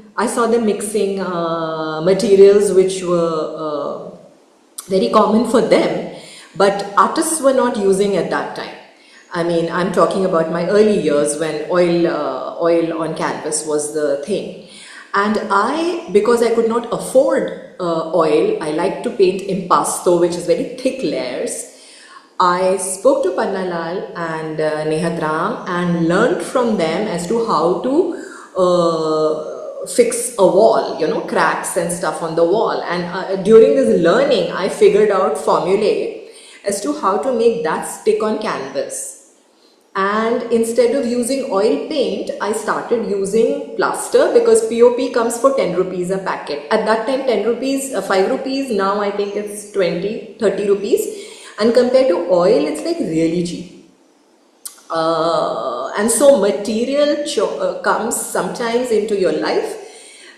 Materials which were very common for them, but artists were not using at that time. I mean, I'm talking about my early years when oil on canvas was the thing. And because I could not afford oil, I like to paint impasto, which is very thick layers. I spoke to Pannalal and Nehatram and learned from them as to how to fix a wall, cracks and stuff on the wall. And during this learning, I figured out formulae as to how to make that stick on canvas. And instead of using oil paint, I started using plaster, because POP comes for 10 rupees a packet. At that time, 10 rupees, 5 rupees, now I think it's 20, 30 rupees. And compared to oil, it's like really cheap. And so material comes sometimes into your life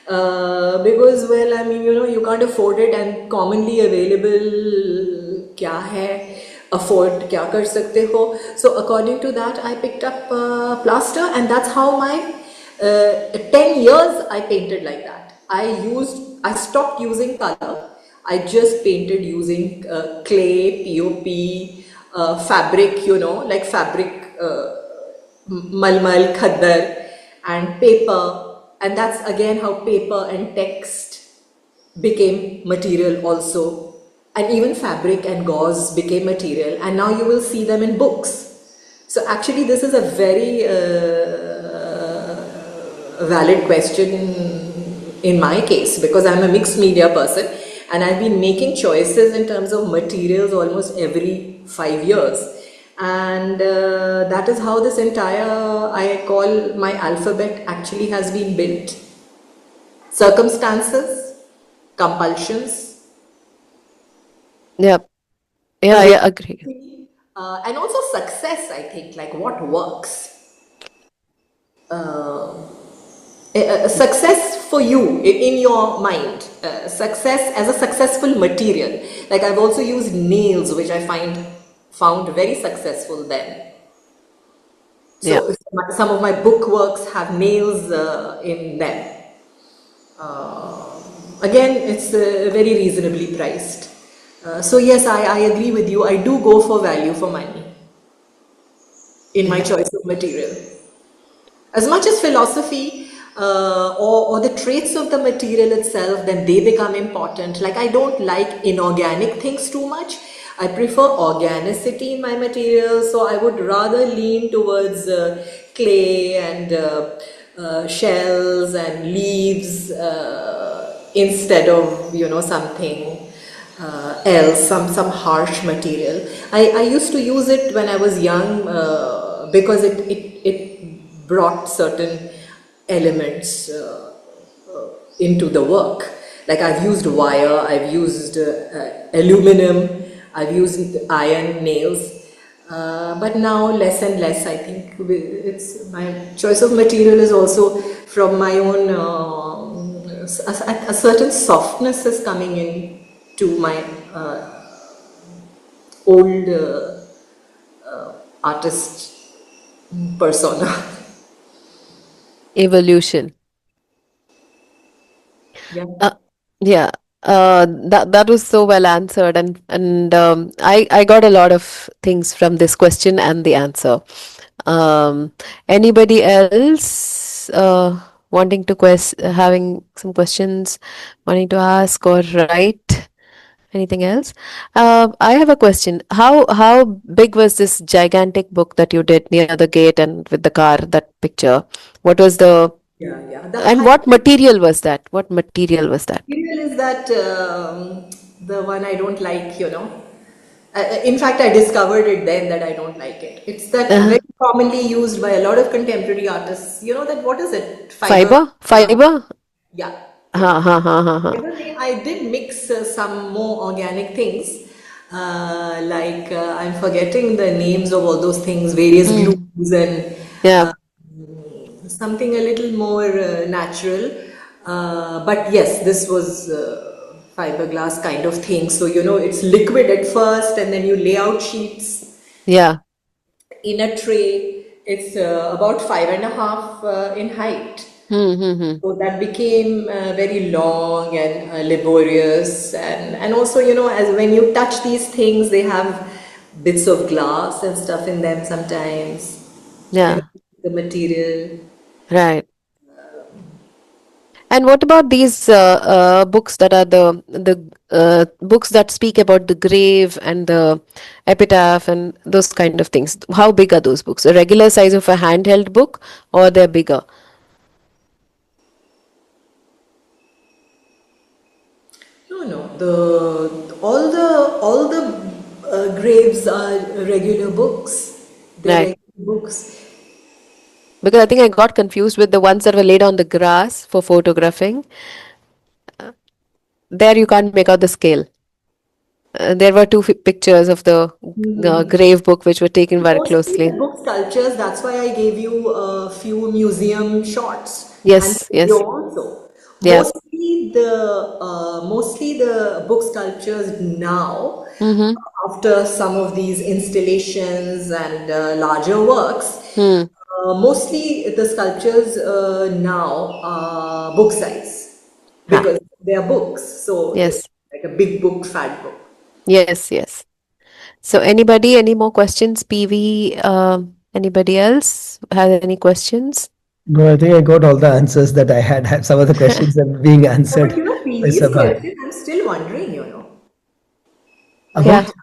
because, well, I mean, you can't afford it, and commonly available kya hai, afford kya kar sakte ho. So according to that, I picked up plaster, and that's how my 10 years I painted like that. I stopped using color. I just painted using clay, POP, fabric, like fabric, malmal, khaddar, and paper. And that's again how paper and text became material also. And even fabric and gauze became material. And now you will see them in books. So actually this is a very valid question in my case, because I'm a mixed media person. And I've been making choices in terms of materials almost every 5 years. And that is how this entire, I call my alphabet, actually has been built. Circumstances, compulsions, Yeah. Yeah, I agree. and also success, I think, like what works. Success for you in your mind, success as a successful material. Like I've also used nails, which I found very successful then. Yeah. So some of my book works have nails in them. Again, it's very reasonably priced. So yes, I agree with you. I do go for value for money in my choice of material. As much as philosophy or the traits of the material itself, then they become important. Like I don't like inorganic things too much. I prefer organicity in my material, so I would rather lean towards clay and shells and leaves instead of something else, some harsh material. I used to use it when I was young because it brought certain elements into the work. Like I've used wire, I've used aluminum, I've used iron nails. But now less and less, I think it's my choice of material is also from my own a certain softness is coming in to my old artist persona. Evolution. Yeah. Yeah, that was so well answered, and I got a lot of things from this question and the answer. Anybody else wanting to having some questions, wanting to ask or write? Anything else? I have a question. How big was this gigantic book that you did near the gate and with the car? That picture. What was the Yeah. and what material was that? What material was that? Material is that the one I don't like, in fact, I discovered it then that I don't like it. It's that Uh, very commonly used by a lot of contemporary artists. You know that what is it? Fiber. fiber? Fiber? Yeah, Ha yeah. ha ha ha ha. I did mix some more organic things, like I'm forgetting the names of all those things, various Mm. glues and Yeah, uh, something a little more natural. But yes, this was fiberglass kind of thing. So, it's liquid at first, and then you lay out sheets yeah. in a tray. It's about 5.5 in height. Hmm. So that became very long and laborious, and also, as when you touch these things, they have bits of glass and stuff in them sometimes. You know, Yeah, the material. right. And what about these books that are the books that speak about the grave and the epitaph and those kind of things? How big are those books? A regular size of a handheld book, or they're bigger? No. All the graves are regular books. They're Right. regular books. Because I think I got confused with the ones that were laid on the grass for photographing. There you can't make out the scale. There were two pictures of the grave book which were taken very Mostly the closely. book sculptures, that's why I gave you a few museum shots and Yes, video yes. also. Yeah. Mostly the book sculptures now, Mm-hmm. after some of these installations and larger works, Hmm. mostly the sculptures now are book size Ha. because they are books. So it's Yes. like a big book, fat book. Yes, yes. So anybody, any more questions? PV, anybody else has any questions? No, I think I got all the answers that I had. Some of the questions are being No, but answered by PV's Sabah. question, I'm still wondering. Like, Yeah. About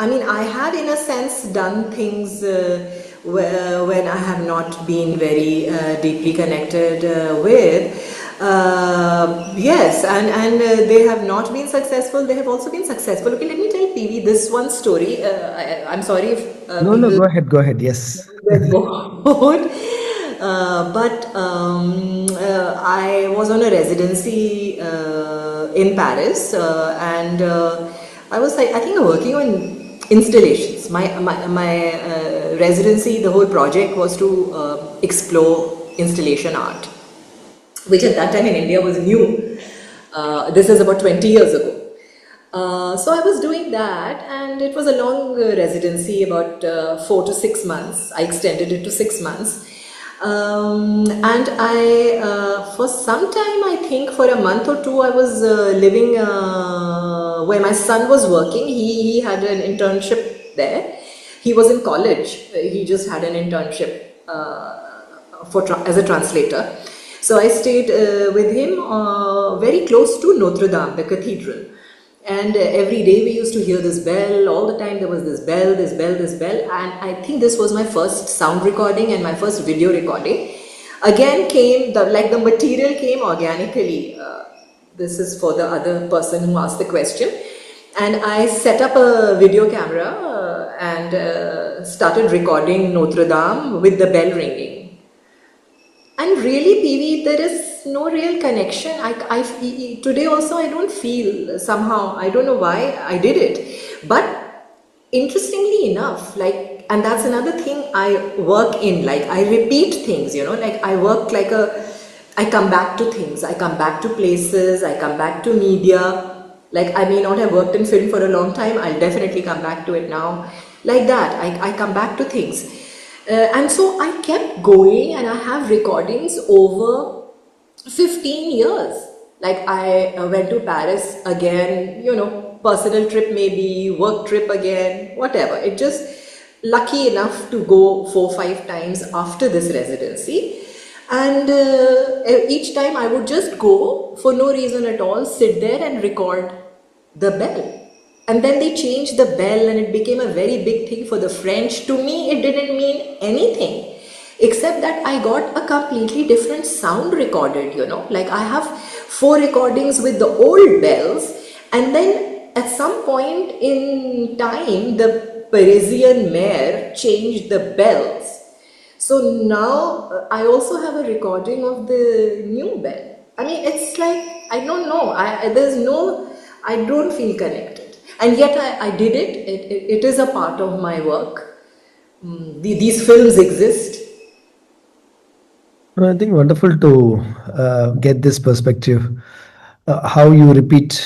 I mean, I had in a sense done things when I have not been very deeply connected with. Yes, and they have not been successful. They have also been successful. Okay, let me tell PV this one story. I'm sorry if no, no, people go ahead. Yes. get bored. But I was on a residency in Paris, and I was like, I think working on installations. My residency, the whole project was to explore installation art, which at that time in India was new. This is about 20 years ago. So I was doing that, and it was a long residency, about 4 to 6 months. I extended it to 6 months. And for some time, I think for a month or two, I was living where my son was working. He had an internship there. He was in college. He just had an internship as a translator. So I stayed with him very close to Notre Dame, the cathedral. And every day we used to hear this bell. All the time there was this bell, this bell, this bell. And I think this was my first sound recording and my first video recording. Again came, the material came organically. This is for the other person who asked the question. And I set up a video camera and started recording Notre Dame with the bell ringing. And really, PV, there is no real connection. Today also I don't feel somehow, I don't know why I did it. But interestingly enough, like, and that's another thing I work in, like I repeat things, like I work like I come back to things, I come back to places, I come back to media. Like I may not have worked in film for a long time, I'll definitely come back to it now. Like that, I come back to things. And so I kept going and I have recordings over 15 years. Like I went to Paris again, personal trip maybe, work trip again, whatever. It just lucky enough to go 4 or 5 times after this residency. And each time I would just go for no reason at all, sit there and record the bell. And then they changed the bell and it became a very big thing for the French. To me, it didn't mean anything except that I got a completely different sound recorded, like I have 4 recordings with the old bells, and then at some point in time, the Parisian mayor changed the bells. So now I also have a recording of the new bell. I mean, it's like, I don't know, I don't feel connected. And yet I did it. It is a part of my work. These films exist. I think wonderful to get this perspective, how you repeat,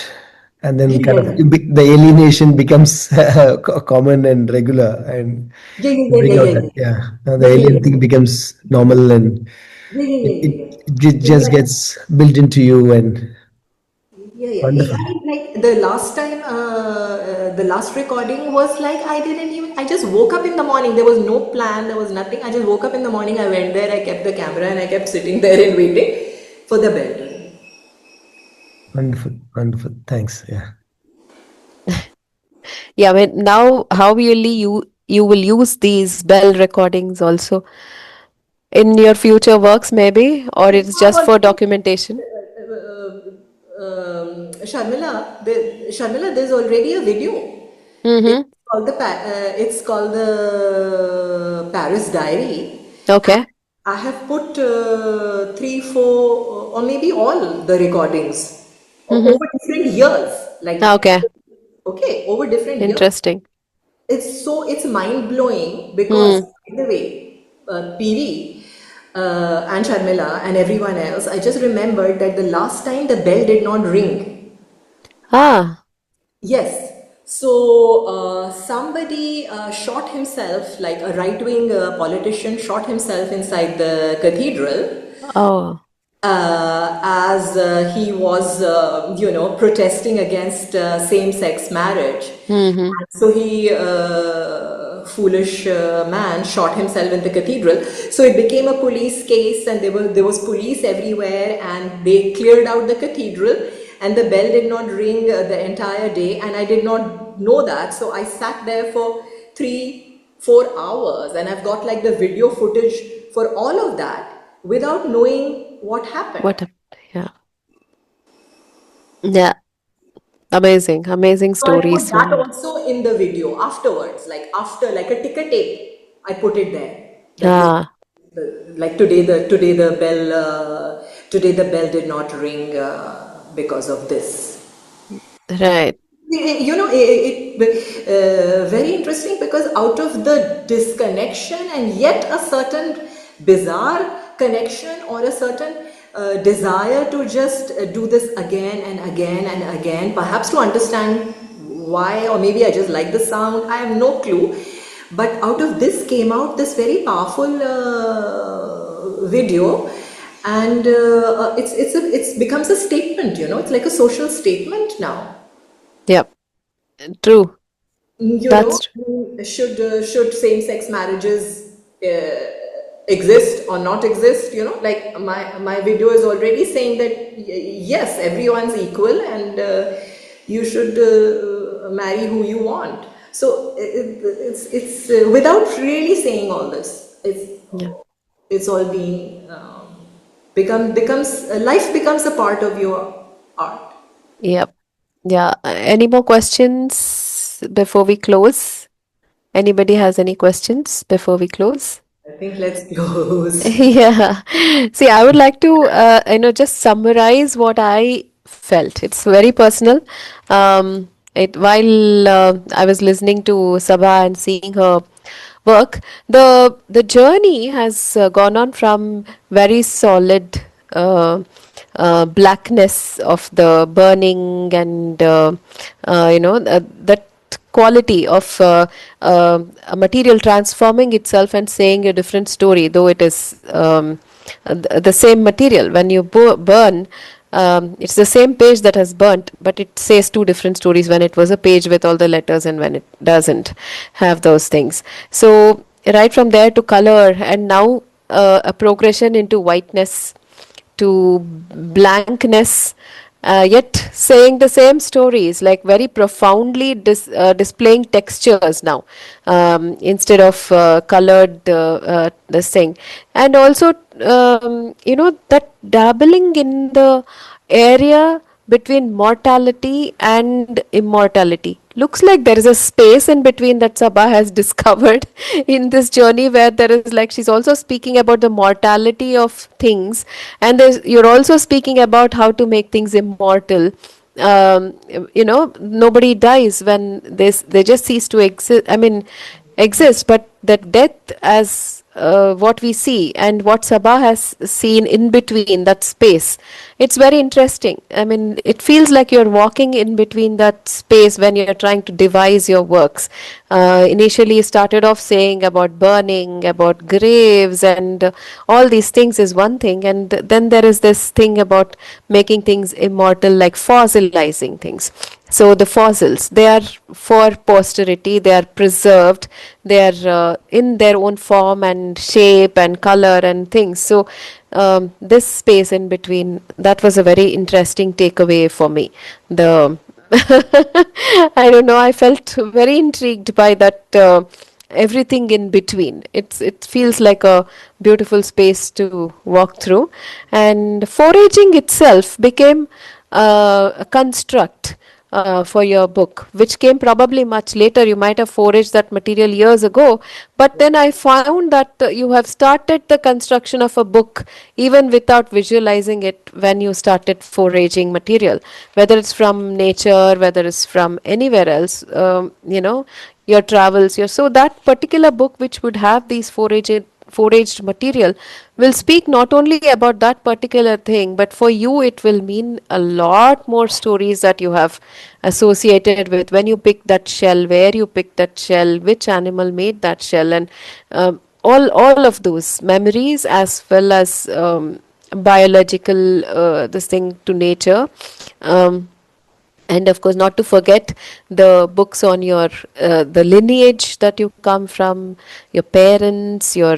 and then kind Yeah, of yeah, the alienation becomes common and regular, and yeah, yeah, you bring yeah, out yeah, that, yeah, the yeah, yeah, alien yeah, thing becomes normal, and yeah, yeah, it, yeah, it, yeah, it yeah, just yeah. gets built into you, and Yeah, yeah. wonderful. I mean, like the last time, the last recording was like I just woke up in the morning. There was no plan, there was nothing. I just woke up in the morning, I went there, I kept the camera, and I kept sitting there and waiting for the bell to ring. Wonderful, wonderful. Thanks. Yeah. Yeah, I mean, now how will you will use these bell recordings also in your future works, maybe, or Yeah, it's I've just for already, documentation? Sharmila, there's already a video. Mm-hmm. It's called the Paris Diary. And Okay. I have put 3, 4, or maybe all the recordings Mm-hmm. over different years. Like, Okay. okay, over different years. Interesting. It's mind blowing because, Hmm. by the way, PV and Sharmila and everyone else, I just remembered that the last time the bell did not ring. Ah. Yes. So somebody shot himself, like a right wing politician shot himself inside the cathedral Oh. as he was, protesting against same sex marriage. Mm-hmm. And so he, foolish man, shot himself in the cathedral. So it became a police case, and there was police everywhere, and they cleared out the cathedral, and the bell did not ring the entire day, and I did not know that. So I sat there for 3, 4 hours, and I've got like the video footage for all of that without knowing what happened. What a, yeah. Yeah. Amazing. Amazing So I put stories. that One. also in the video afterwards, like after, like a ticker tape, I put it there. That this, Ah. like today the bell did not ring because of this. Right. Very interesting, because out of the disconnection and yet a certain bizarre connection, or a certain desire to just do this again and again and again, perhaps to understand why, or maybe I just like the sound, I have no clue. But out of this came out this very powerful video, and it's becomes a statement. It's like a social statement now. Yep. True. You know, That's should same-sex marriages exist or not exist? Like my video is already saying that yes, everyone's equal, and you should marry who you want. So it's without really saying all this. yeah. It's all being becomes life becomes a part of your art. Yep. Yeah. Any more questions before we close? Anybody has any questions before we close? I think let's close. Yeah. See, I would like to, just summarize what I felt. It's very personal. While I was listening to Sabha and seeing her work, the journey has gone on from very solid blackness of the burning and that quality of a material transforming itself and saying a different story, though it is the same material. When you burn, it's the same page that has burnt, but it says two different stories when it was a page with all the letters and when it doesn't have those things. So, right from there to color, and now a progression into whiteness to blankness, yet saying the same stories, like very profoundly displaying textures now, instead of colored this thing. And also, that dabbling in the area between mortality and immortality. Looks like there is a space in between that Sabha has discovered in this journey, where there is, like, she's also speaking about the mortality of things, and you're also speaking about how to make things immortal. Nobody dies when they just cease to exist. I mean, exist, but that death as what we see and what Sabha has seen in between that space, it's very interesting. I mean, it feels like you're walking in between that space when you're trying to devise your works. Initially, you started off saying about burning, about graves, and all these things is one thing, and then there is this thing about making things immortal, like fossilizing things. So the fossils, they are for posterity, they are preserved, they are in their own form and shape and color and things. So this space in between, that was a very interesting takeaway for me. The I don't know, I felt very intrigued by that. Everything in between, it feels like a beautiful space to walk through. And foraging itself became a construct for your book, which came probably much later. You might have foraged that material years ago, but then I found that you have started the construction of a book even without visualizing it when you started foraging material, whether it's from nature, whether it's from anywhere else, your travels, your so that particular book which would have these foraged material will speak not only about that particular thing, but for you it will mean a lot more stories that you have associated with when you pick that shell, where you picked that shell, which animal made that shell, and all of those memories, as well as biological this thing to nature. And of course, not to forget the books on your the lineage that you come from, your parents, your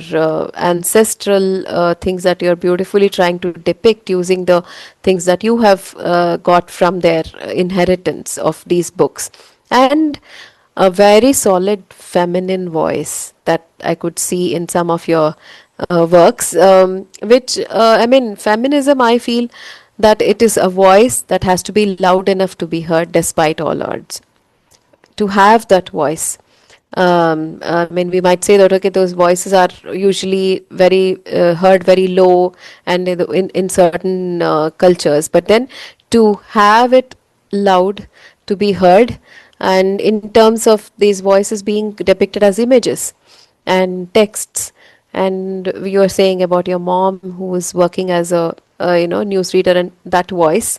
ancestral things that you're beautifully trying to depict using the things that you have got from their inheritance of these books. And a very solid feminine voice that I could see in some of your works, which, I mean, feminism, I feel that it is a voice that has to be loud enough to be heard despite all odds. To have that voice. I mean, we might say that, okay, those voices are usually very heard very low and in certain cultures, but then to have it loud to be heard, and in terms of these voices being depicted as images and texts. And you were saying about your mom who was working as a newsreader, and that voice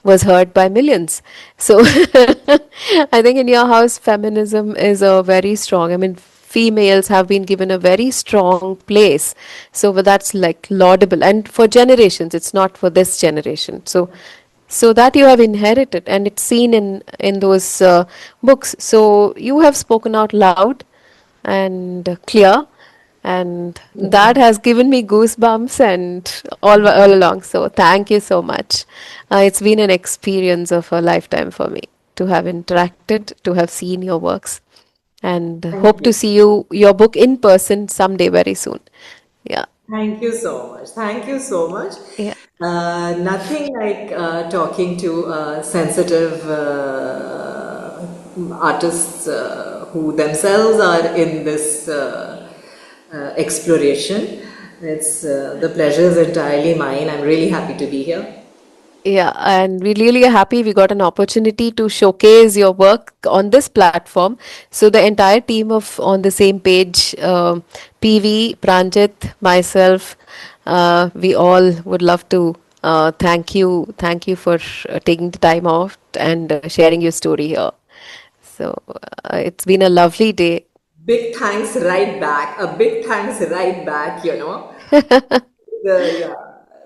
was heard by millions. So I think in your house, feminism is a very strong. I mean, females have been given a very strong place. So but that's like laudable, and for generations. It's not for this generation. So that you have inherited, and it's seen in those books. So you have spoken out loud and clear, and that has given me goosebumps and all along. So thank you so much. It's been an experience of a lifetime for me to have interacted, to have seen your works, and Thank hope to you. see your book in person someday very soon. Yeah. Thank you so much. Thank you so much. Yeah. Nothing like talking to sensitive artists who themselves are in this exploration. It's the pleasure is entirely mine. I'm really happy to be here. Yeah, and we really are happy we got an opportunity to showcase your work on this platform. So the entire team of on the same page, PV, Pranjit, myself, we all would love to thank you. Thank you for taking the time off and sharing your story here. So it's been a lovely day. Big thanks right back. A big thanks right back, you know. Yeah,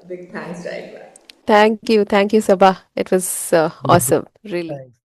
big thanks right back. Thank you, Sabah. It was Thank you. awesome, really. Thanks.